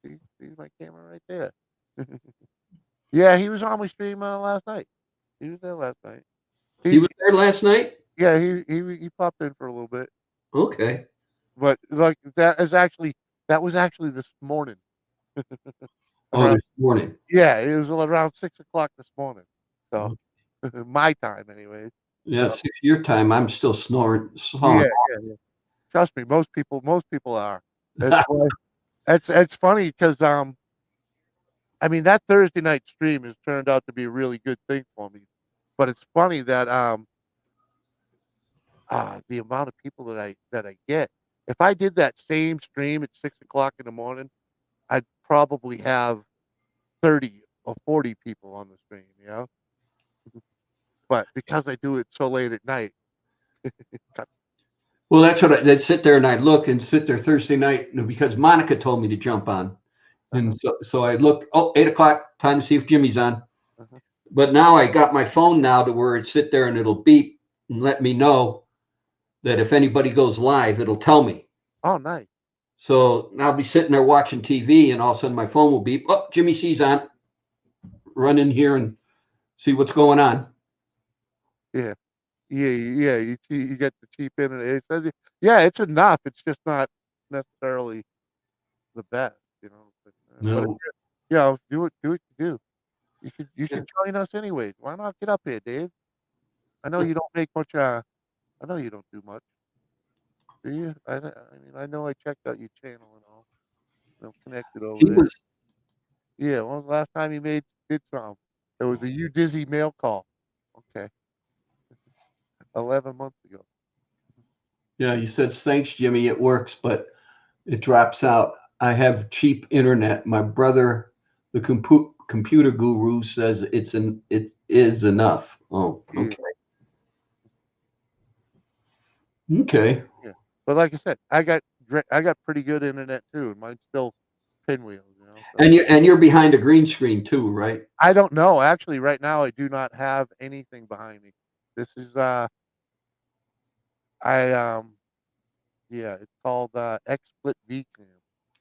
See my camera right there. Yeah, he was on my stream last night. He was there last night. He was there last night? Yeah, he popped in for a little bit. Okay. But like that was actually this morning. This morning. Yeah, it was around 6 o'clock this morning. So my time anyways. Yeah, 6 your time. I'm still snoring. Yeah. Trust me, most people are. It's funny because I mean that Thursday night stream has turned out to be a really good thing for me. But it's funny that the amount of people that I get. If I did that same stream at 6 o'clock in the morning, I'd probably have 30 or 40 people on the stream, But because I do it so late at night. Well, that's what they'd sit there and I'd look and sit there Thursday night because Monica told me to jump on. And so I look, 8 o'clock, time to see if Jimmy's on. But now I got my phone now to where it sit there and it'll beep and let me know that if anybody goes live, it'll tell me. Oh, nice. So I'll be sitting there watching TV, and all of a sudden my phone will beep. Oh, Jimmy C's on. Run in here and see what's going on. Yeah. Yeah. You get the cheap internet. It says, yeah, it's enough. It's just not necessarily the best, you know. But No. do what you do. You should join us anyways. Why not get up here, Dave? I know you don't make much. I know you don't do much. Do you? I mean, I know I checked out your channel and all. I'm connected over He there. was, Yeah. When was the last time you did something? It was a You Dizzy mail call. Okay. 11 months ago. yeah, he says, thanks, Jimmy. It works, but it drops out. I have cheap internet. My brother, the computer guru, says it is enough. Oh, Yeah. okay. Okay. Yeah. But like I said, I got pretty good internet too, and mine's still pinwheels, you know. So. And you're behind a green screen too, right? I don't know. Actually, right now I do not have anything behind me. This is yeah, it's called XSplit VCam.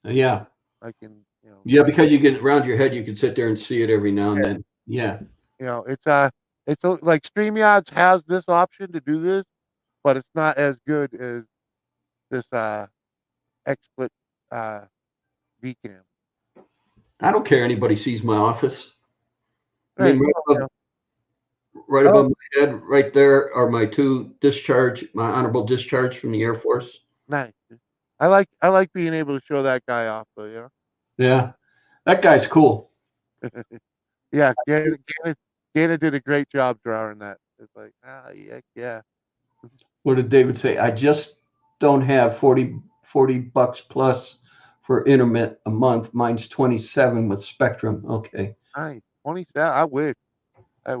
Yeah. I can, you know. Yeah, because you get it around your head, you can sit there and see it every now and then. Yeah. You know, it's like StreamYards has this option to do this, but it's not as good as this XSplit VCam. I don't care anybody sees my office. I mean, Right. right above my head, right there are my my honorable discharge from the Air Force. Nice. I like being able to show that guy off, though. You know. Yeah, that guy's cool. Yeah, Gana did a great job drawing that. It's like, yeah. What did David say? I just don't have 40 bucks plus for internet a month. Mine's 27 with Spectrum. Okay. Nice. 27. I wish. I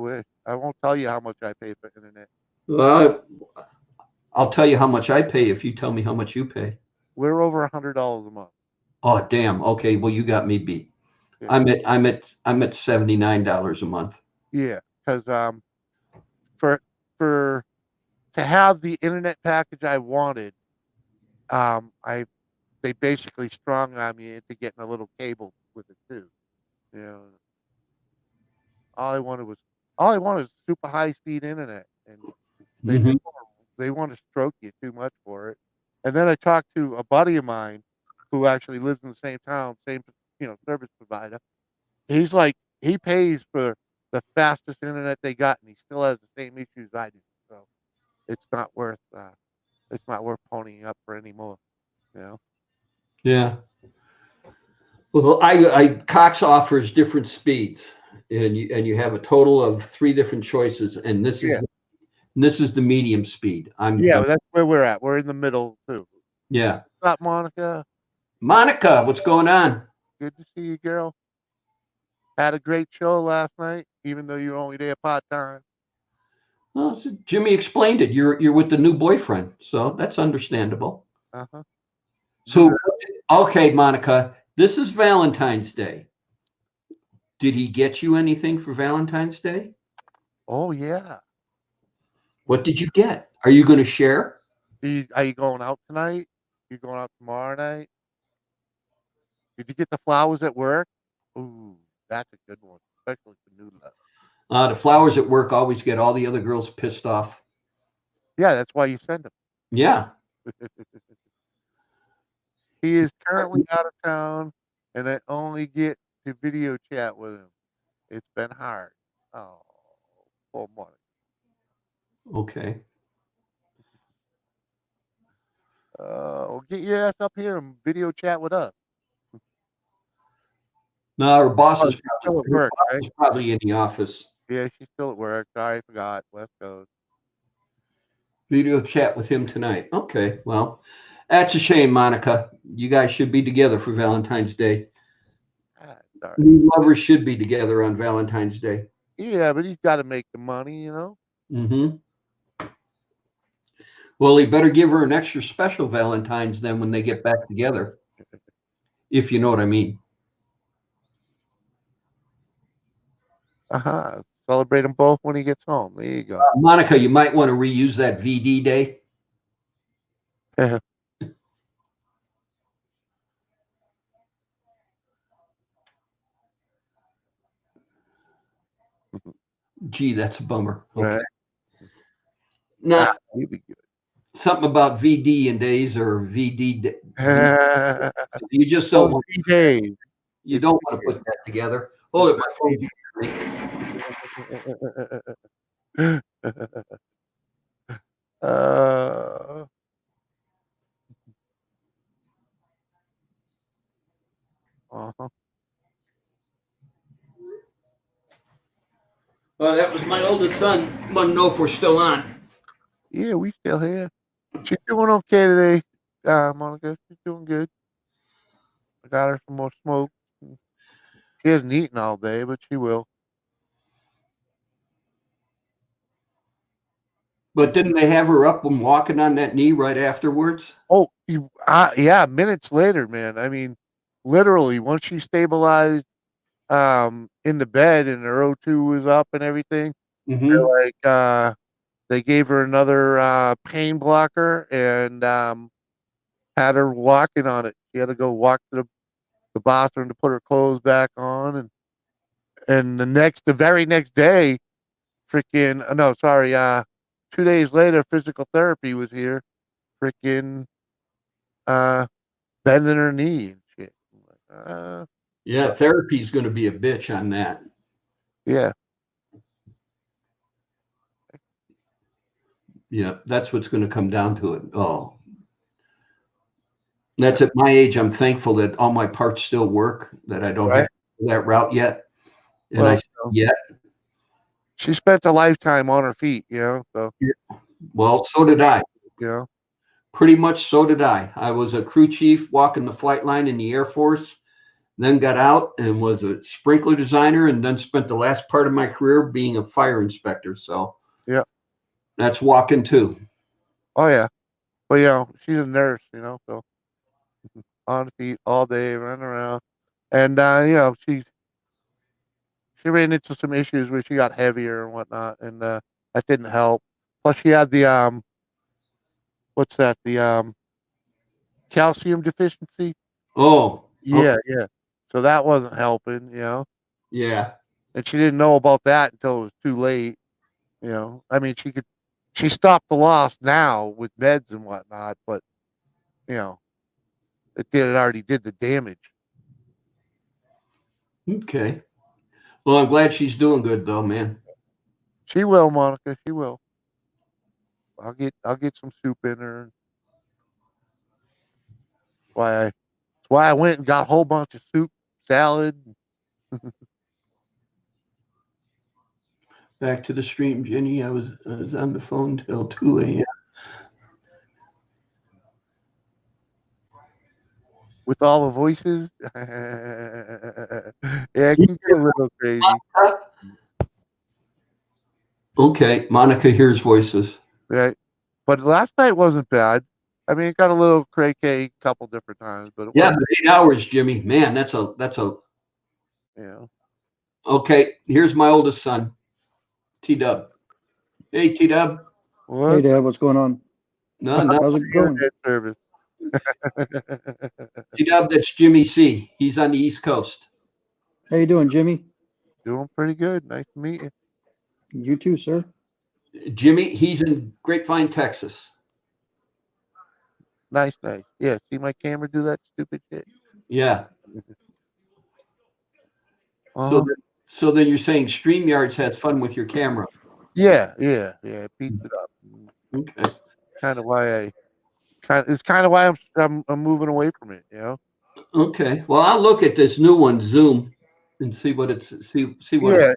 won't tell you how much I pay for internet. I'll tell you how much I pay if you tell me how much you pay. We're over $100 a month. Oh, damn. Okay, well, you got me beat. Yeah. I'm at $79 a month. Yeah, because for to have the internet package I wanted, they basically strung on me into getting a little cable with it too. You know, all I wanted was super high speed internet, and they want to stroke you too much for it. And then I talked to a buddy of mine who actually lives in the same town, same service provider. He's like, he pays for the fastest internet they got, and he still has the same issues I do. So it's not worth ponying up for anymore. You know. Yeah. Well, Cox offers different speeds, and you have a total of 3 different choices, and this is the medium speed. That's where we're at. We're in the middle too. Yeah. What's up, Monica? Monica, what's going on? Good to see you, girl. Had a great show last night, even though you were only there part time. Well, so Jimmy explained it. You're with the new boyfriend, so that's understandable. Uh-huh. So, okay, Monica, this is Valentine's Day. Did he get you anything for Valentine's Day? Oh, yeah. What did you get? Are you going to share? Are you going out tonight? You going out tomorrow night? Did you get the flowers at work? Ooh, that's a good one, especially for new love. The flowers at work always get all the other girls pissed off. Yeah, that's why you send them. Yeah. He is currently out of town, and I only get to video chat with him. It's been hard. Oh, poor Monica. Okay. Well, get your ass up here and video chat with us. No, her boss is still at work, right? probably in the office. Yeah, she's still at work. Sorry, I forgot. West Coast. Video chat with him tonight. Okay, well, that's a shame, Monica. You guys should be together for Valentine's Day. Sorry. New lovers should be together on Valentine's Day. Yeah, but he's got to make the money, you know? Mm-hmm. Well, he better give her an extra special Valentine's then when they get back together, if you know what I mean. Uh-huh. Celebrate them both when he gets home. There you go. Monica, you might want to reuse that VD day. Gee, that's a bummer. Okay. Right. Now, You'd be good. something about VD in days or VD. Oh, You just don't want. 3 days. You don't want to put that together. Hold it, my phone. uh, uh-huh. Well, that was my oldest son. Want to know if we're still on? Yeah, we still here. She's doing okay today, Monica. She's doing good. I got her some more smoke. She hasn't eaten all day, but she will. But didn't they have her up and walking on that knee right afterwards? Oh, yeah, minutes later, man. I mean, literally, once she stabilized in the bed and her O2 was up and everything, Mm-hmm. they're like, they gave her another pain blocker and had her walking on it. She had to go walk to the bathroom to put her clothes back on, and the very next day, freaking no, sorry, 2 days later, physical therapy was here, freaking bending her knee and shit. Yeah, therapy's going to be a bitch on that. Yeah. Yeah, that's what's going to come down to it. Oh. That's at my age. I'm thankful that all my parts still work, that I don't have to go that route yet. And Well, yet. She spent a lifetime on her feet, so. Well, so did I. Pretty much so did I. I was a crew chief walking the flight line in the Air Force, then got out and was a sprinkler designer, and then spent the last part of my career being a fire inspector. So yeah, that's walking too. Oh yeah, but she's a nurse, so on the feet all day, running around, and she ran into some issues where she got heavier and whatnot, and that didn't help. Plus, she had the what's that? The calcium deficiency. Oh, yeah. So that wasn't helping, Yeah. And she didn't know about that until it was too late. I mean, she stopped the loss now with meds and whatnot, but it already did the damage. Okay. Well, I'm glad she's doing good though, man. She will, Monica. She will. I'll get some soup in her. That's why I went and got a whole bunch of soup, salad. Back to the stream, Jenny. I was on the phone till 2 a.m. With all the voices. Yeah, it can get a little crazy. Okay, Monica hears voices. Right. But last night wasn't bad. I mean, it got a little cray-cray a couple different times, but but 8 hours, Jimmy. Man, that's a. Okay, here's my oldest son, T-Dub. Hey, T-Dub. What? Hey, Dad, what's going on? No. How's it going? Service. T-Dub, that's Jimmy C. He's on the East Coast. How you doing, Jimmy? Doing pretty good. Nice to meet you. You too, sir. Jimmy, he's in Grapevine, Texas. Nice. Yeah, see my camera do that stupid shit? Yeah. Uh-huh. So then you're saying StreamYards has fun with your camera. Yeah, it beats it up. Okay. It's kind of why I'm moving away from it, Okay. Well, I'll look at this new one, Zoom, and see what it's Yeah.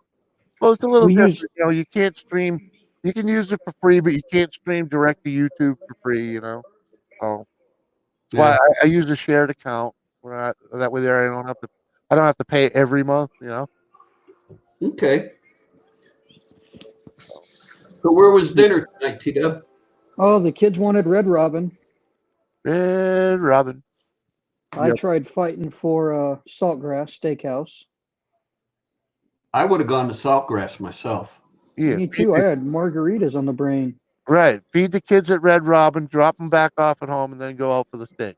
Well, it's a little We different. You can't stream. You can use it for free, but you can't stream direct to YouTube for free. Oh, that's why I use a shared account. That way, there I don't have to pay every month. Okay. So where was dinner tonight, T-Dub? Oh, the kids wanted Red Robin. Red Robin. I Yep. tried fighting for Saltgrass Steakhouse. I would have gone to Saltgrass myself. Yeah, Me too. I had margaritas on the brain. right. Feed the kids at Red Robin, drop them back off at home, and then go out for the steak.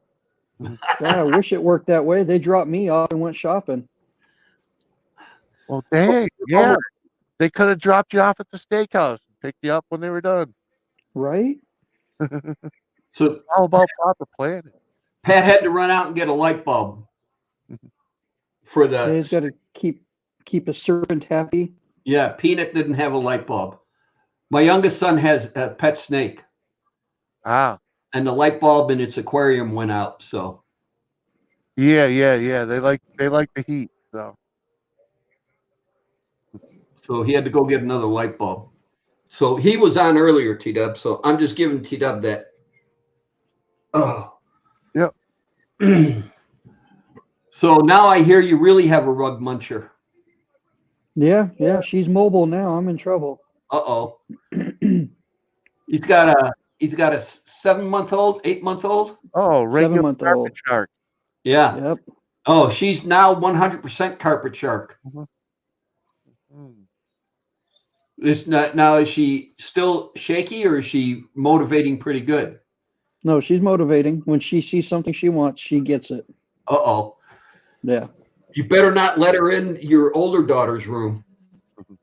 Yeah, I wish it worked that way. They dropped me off and went shopping. Well, dang, yeah. They could have dropped you off at the steakhouse and picked you up when they were done. Right? So All about proper planning. Pat had to run out and get a light bulb for Yeah, he's the. got to keep a servant happy. Yeah, Peanut didn't have a light bulb. My youngest son has a pet snake, Ah, and the light bulb in its aquarium went out. So yeah. They like the heat. so he had to go get another light bulb. So he was on earlier, T-Dub. So I'm just giving T-Dub that. Oh. Yep. So now I hear you really have a rug muncher. Yeah. She's mobile now. I'm in trouble. Uh-oh. He's got a 7-month-old, 8-month-old. Oh, regular 7-month-old. carpet shark. Yeah. Yep. Oh, she's now 100% carpet shark. Mm. Is not now. Is she still shaky, or is she motivating pretty good? No, she's motivating. When she sees something she wants, she gets it. Uh-oh. Yeah. You better not let her in your older daughter's room.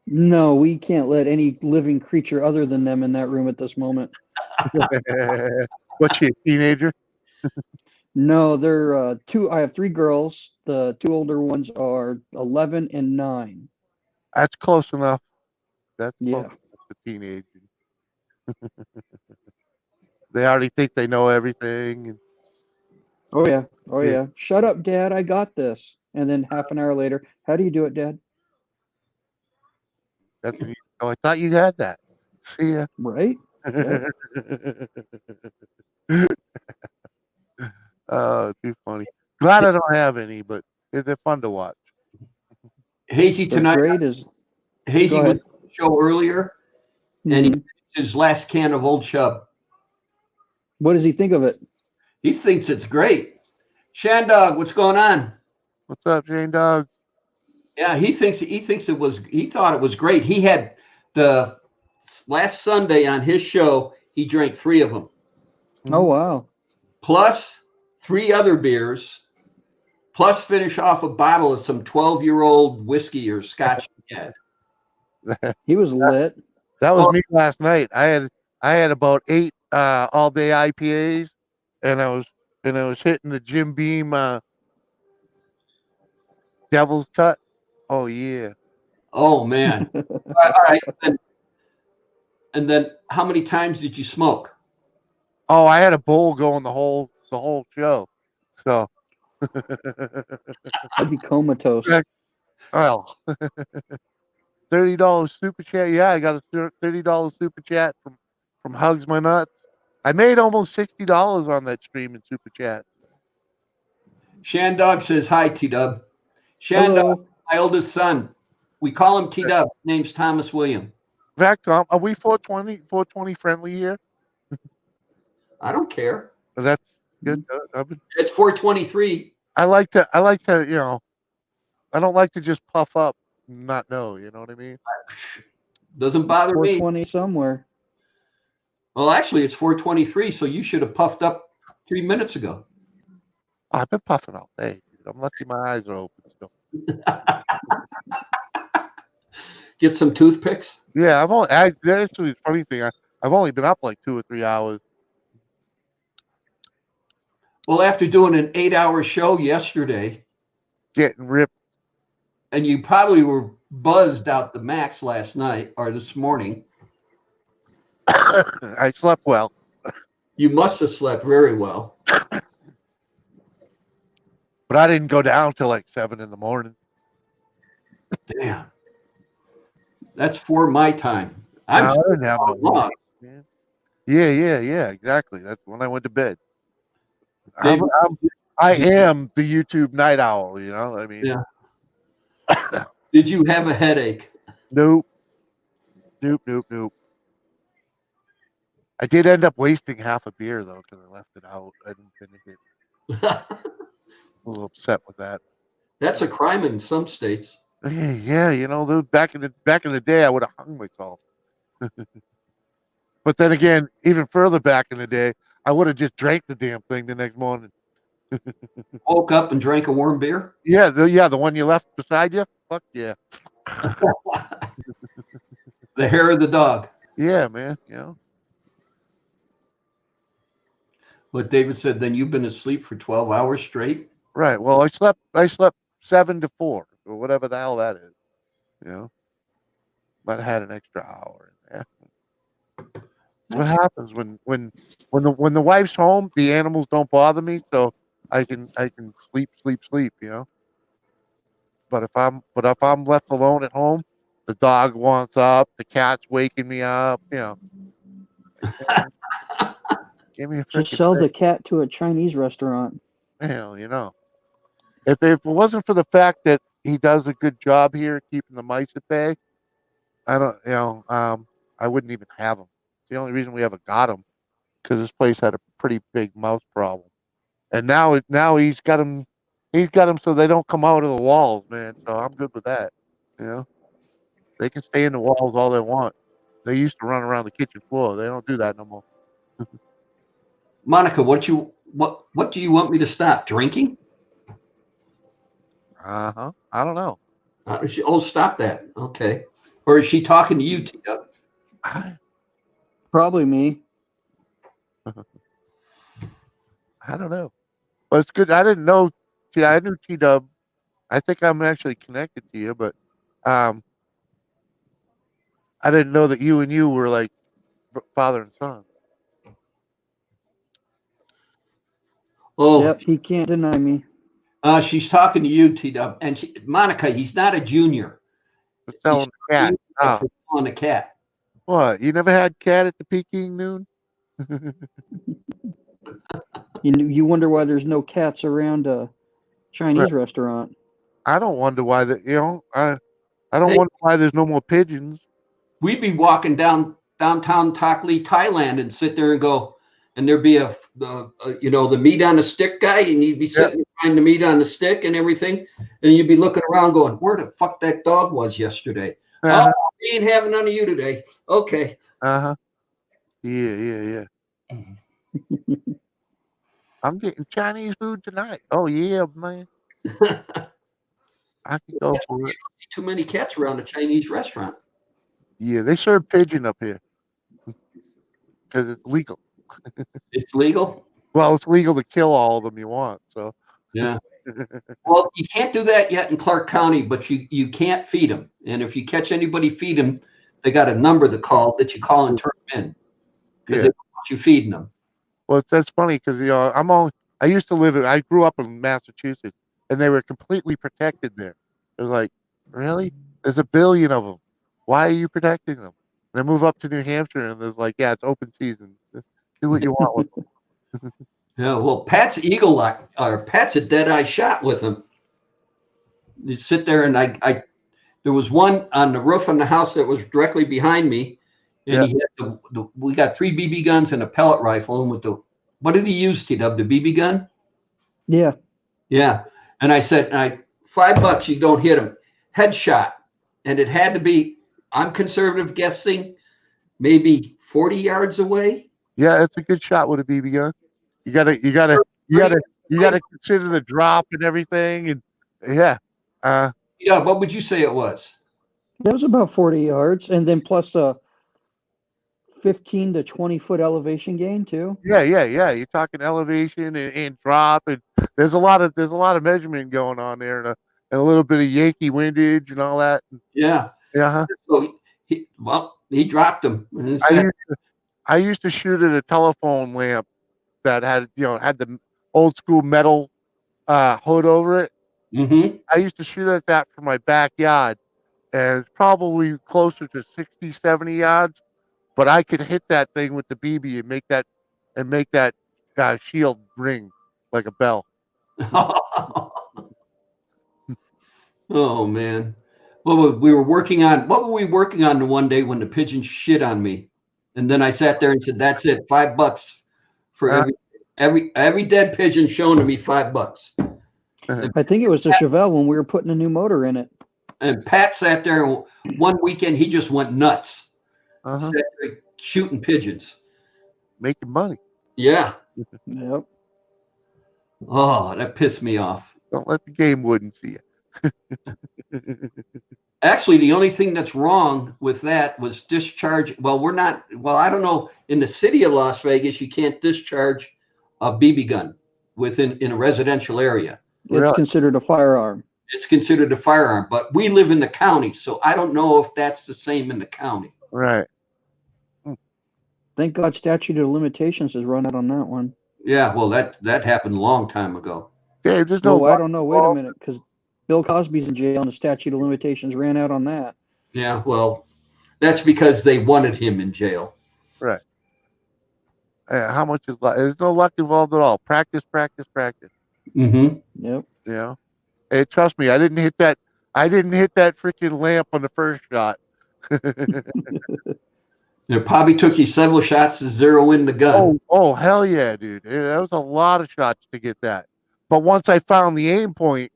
No, we can't let any living creature other than them in that room at this moment. What's she, a teenager? No, they're two. I have 3 girls. The 2 older ones are 11 and 9. That's close enough. That's Yeah. close enough to teenage. They already think they know everything. And Oh yeah. Oh Yeah. yeah. Shut up, Dad. I got this. And then half an hour later, how do you do it, Dad? that's when oh, I thought you had that. See ya. Right? Oh, too funny. Glad I don't have any, but they're fun to watch. Hazy The tonight. grade is. Hazy Go was ahead. on the show earlier, and he Mhm. his last can of Old Chub. What does he think of it? He thinks it's great. Shandog, what's going on? What's up, Jane Dog? Yeah, he thinks it was. He thought it was great. He had the last Sunday on his show. He drank 3 of them, Oh wow. plus 3 other beers, plus finish off a bottle of some 12-year-old whiskey or scotch he had. He was lit. That was Oh. me last night. I had about 8 all day IPAs, and I was hitting the Jim Beam Devil's Cut. Oh yeah. Oh man! All right, and then how many times did you smoke? Oh, I had a bowl going the whole show. So I'd be comatose. Yeah. well, $30 super chat. Yeah, I got a $30 super chat from Hugs My Nuts. I made almost $60 on that stream in super chat. Shandog says hi, T-Dub. Shandog, Hello. my oldest son. We call him T-Dub. Name's Thomas William. In fact, are we 420 friendly here? I don't care. That's good. It's 423. I like to, I don't like to just puff up and not know, you know what I mean? Doesn't bother me. 420 somewhere. Well, actually, it's 423, so you should have puffed up 3 minutes ago. Oh, I've been puffing all day. Dude. I'm lucky my eyes are open still. Get some toothpicks. Yeah, that's the funny thing. I've only been up like 2 or 3 hours. Well, after doing an 8-hour show yesterday, Getting ripped. and you probably were buzzed out the max last night or this morning, I slept well. you must have slept very well. But I didn't go down till like 7 in the morning. Damn. That's for my time. I'm No, I still didn't have no long. morning, man. Yeah, exactly. That's when I went to bed. Dave- I am the YouTube night owl, you know? I mean, Yeah. Did you have a headache? Nope. I did end up wasting half a beer though because I left it out. I didn't finish it. A little upset with that. That's a crime in some states. Yeah, those back in the day, I would have hung myself. But then again, even further back in the day, I would have just drank the damn thing the next morning. Woke up and drank a warm beer. Yeah, the one you left beside you. Fuck yeah. The hair of the dog. Yeah, man. You know. What David said, then you've been asleep for 12 hours straight? Right. Well, I slept 7 to 4 or whatever the hell that is. You know. But I had an extra hour in there. That's what happens when the wife's home. The animals don't bother me, so I can sleep. You know. But if I'm left alone at home, the dog wants up, the cat's waking me up. You know. Give me a Just freaking sell break. the cat to a Chinese restaurant. Hell, you know. If it wasn't for the fact that he does a good job here keeping the mice at bay, I don't, you know, I wouldn't even have him. It's the only reason we ever got him because this place had a pretty big mouse problem, and now he's got him so they don't come out of the walls, man. So I'm good with that. You know, they can stay in the walls all they want. They used to run around the kitchen floor. They don't do that no more. Monica, what do you want me to stop? Drinking? I don't know. Stop that. Okay. Or is she talking to you, Tia? Probably me. I don't know. But it's good. I didn't know. See, I knew T-Dub. I think I'm actually connected to you, but I didn't know that you and you were like father and son. Oh, Yep, he can't deny me. she's talking to you, T-Dub. And Monica, he's not a junior. For selling the cat. Oh, For selling a cat. what? You never had cat at the Peking Noon? You wonder why there's no cats around a Chinese restaurant. I don't wonder why that. You know, I don't Hey. wonder why there's no more pigeons. We'd be walking downtown Takli, Thailand, and sit there and go, and there'd be the meat on the stick guy, and you'd be sitting behind the meat on the stick and everything, and you'd be looking around going, where the fuck that dog was yesterday? Uh-huh. Oh, we ain't having none of you today. Okay. Uh-huh. Yeah. I'm getting Chinese food tonight. Oh yeah, man. I can go for it. Too many cats around a Chinese restaurant. Yeah, they serve pigeon up here because it's legal. It's legal. Well, it's legal to kill all of them you want. So Yeah. Well, you can't do that yet in Clark County, but you can't feed them. And if you catch anybody feed them, they got a number that you call and turn them in because they don't want you feeding them. well, that's funny because I grew up in Massachusetts, and they were completely protected there. It was like, really? There's a billion of them. Why are you protecting them? And I move up to New Hampshire, and there's like, yeah, it's open season. Do what you want with them. Yeah, well, Pat's Pat's a dead eye shot with him. You sit there, and there was one on the roof of the house that was directly behind me, and he had we got 3 BB guns and a pellet rifle, and what did he use, T-Dub, the BB gun? Yeah. Yeah, and I said, $5 you don't hit him, headshot, and it had to be, I'm conservative guessing, maybe 40 yards away. Yeah, it's a good shot with a BB gun. You gotta consider the drop and everything, and yeah. Yeah, what would you say it was? That was about 40 yards, and then plus a 15 to 20 foot elevation gain too. Yeah. You're talking elevation and drop, and there's a lot of measurement going on there, and a little bit of Yankee windage and all that. Yeah. Yeah. So he dropped him. I used to shoot at a telephone lamp that had the old school metal hood over it. Mm-hmm. I used to shoot at that from my backyard, and it's probably closer to 60, 70 yards. But I could hit that thing with the BB and make that shield ring like a bell. Oh man. What were we working on the one day when the pigeon shit on me? And then I sat there and said, that's it, $5 for every dead pigeon shown to me, $5. I think it was the Chevelle when we were putting a new motor in it. And Pat sat there, and one weekend he just went nuts. Sat there shooting pigeons. Making money. Yeah. Yep. Oh, that pissed me off. Don't let the game warden see you. Actually, the only thing that's wrong with that was discharge. Well, we're not. Well, I don't know. In the city of Las Vegas, you can't discharge a BB gun in a residential area. It's Really? considered a firearm. It's considered a firearm. But we live in the county, so I don't know if that's the same in the county. Right. Thank God statute of limitations has run out on that one. Yeah, well, that happened a long time ago. Dave, there's no. Oh, I don't know. Wait a minute, because Bill Cosby's in jail and the statute of limitations ran out on that. Yeah, well, that's because they wanted him in jail. How much is luck? There's no luck involved at all. Practice, practice, practice. Mm-hmm. Yep. You know. Hey, trust me, I didn't hit that freaking lamp on the first shot. It probably took you several shots to zero in the gun. Oh, hell yeah, dude. That was a lot of shots to get that. But once I found the aim point,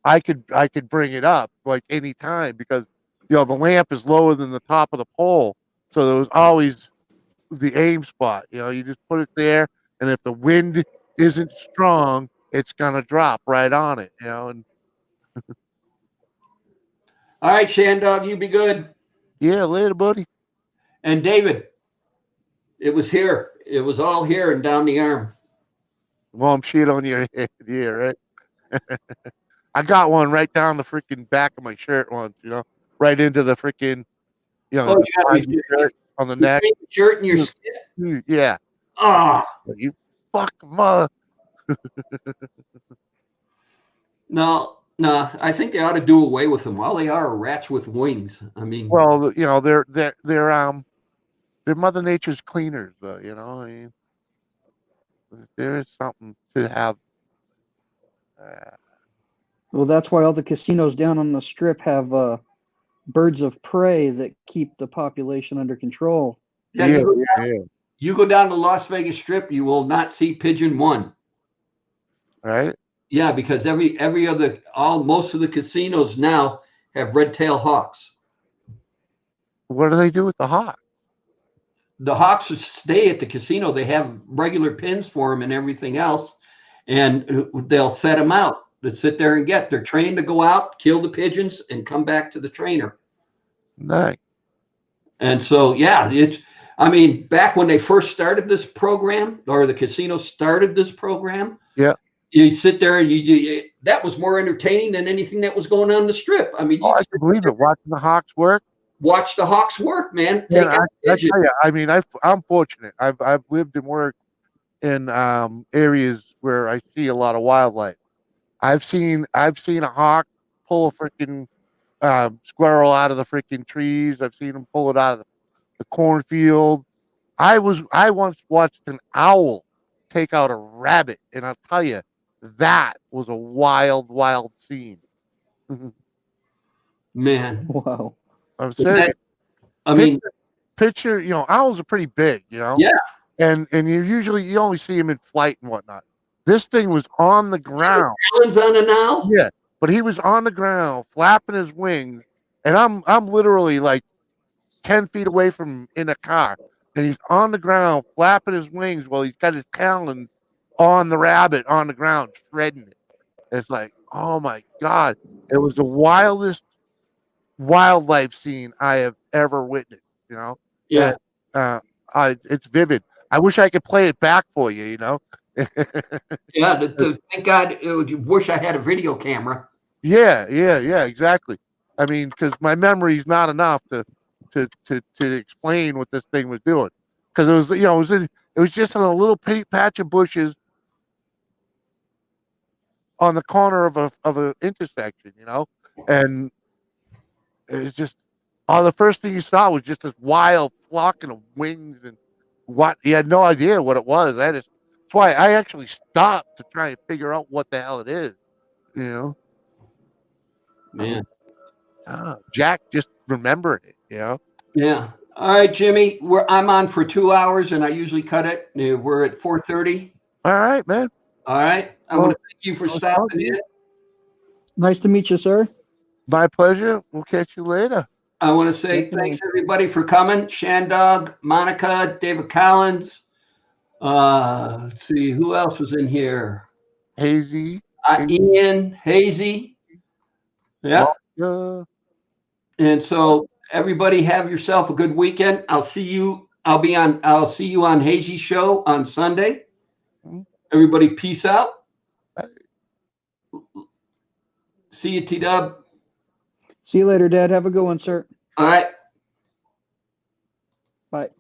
I could bring it up like any time because the lamp is lower than the top of the pole. So there was always the aim spot. You just put it there, and if the wind isn't strong, it's gonna drop right on it, and All right, Shandog, you be good. yeah, later, buddy. And David, it was here. It was all here and down the arm. Well, I'm shit on your head, yeah, right? I got one right down the freaking back of my shirt once, right into the freaking, Oh, you got your shirt on the neck. shirt and your skin. Yeah. Ah, You fuck mother. no, I think they ought to do away with them. All they are rats with wings. I mean, Well, they're Mother Nature's cleaners, I mean, there is something to have. Well, that's why all the casinos down on the strip have birds of prey that keep the population under control. yeah, you go down to Las Vegas Strip, you will not see Pigeon 1. Right? Yeah, because most of the casinos now have red-tailed hawks. What do they do with the hawk? The hawks stay at the casino. They have regular pins for them and everything else, and they'll set them out. They sit there and they're trained to go out, kill the pigeons, and come back to the trainer. Nice. And so, yeah, back when they first started this program, or the casino started this program, yeah, you sit there and that was more entertaining than anything that was going on the strip. I mean, I can believe it. Watching the hawks work. Watch the hawks work, man. Yeah, I tell you, I mean, I'm fortunate. I've lived and worked in areas where I see a lot of wildlife. I've seen a hawk pull a freaking squirrel out of the freaking trees. I've seen him pull it out of the cornfield. I once watched an owl take out a rabbit, and I'll tell you, that was a wild scene. Man, Wow. I'm serious. Picture, owls are pretty big, Yeah. And you only see them in flight and whatnot. This thing was on the ground. Alan's on an owl? Yeah, but he was on the ground flapping his wings, and I'm literally like 10 feet away from him in a car, and he's on the ground flapping his wings while he's got his talons on the rabbit on the ground, shredding it. It's like, oh my God. It was the wildest wildlife scene I have ever witnessed, Yeah. It's vivid. I wish I could play it back for you, Yeah, thank God. You wish I had a video camera. Yeah, exactly. I mean, because my memory is not enough to explain what this thing was doing. Because it was just in a little patch of bushes on the corner of a intersection, and it's just the first thing you saw was just this wild flocking of wings, and what you had no idea what it was. That's why I actually stopped to try and figure out what the hell it is, Man. Jack just remembered it, Yeah. All right, Jimmy. I'm on for 2 hours, and I usually cut it. We're at 4:30. All right, man. All right. I want to thank you for stopping in. Nice to meet you, sir. My pleasure. We'll catch you later. I want to say thanks everybody for coming. Shandog, Monica, David Collins. Let's see who else was in here. Hazy. Ian, Hazy. Yeah. Yeah. And so everybody have yourself a good weekend. I'll see you on Hazy's show on Sunday. Mhm. Everybody peace out. Bye. See you, T-Dub. See you later, Dad. Have a good one, sir. All right. Bye.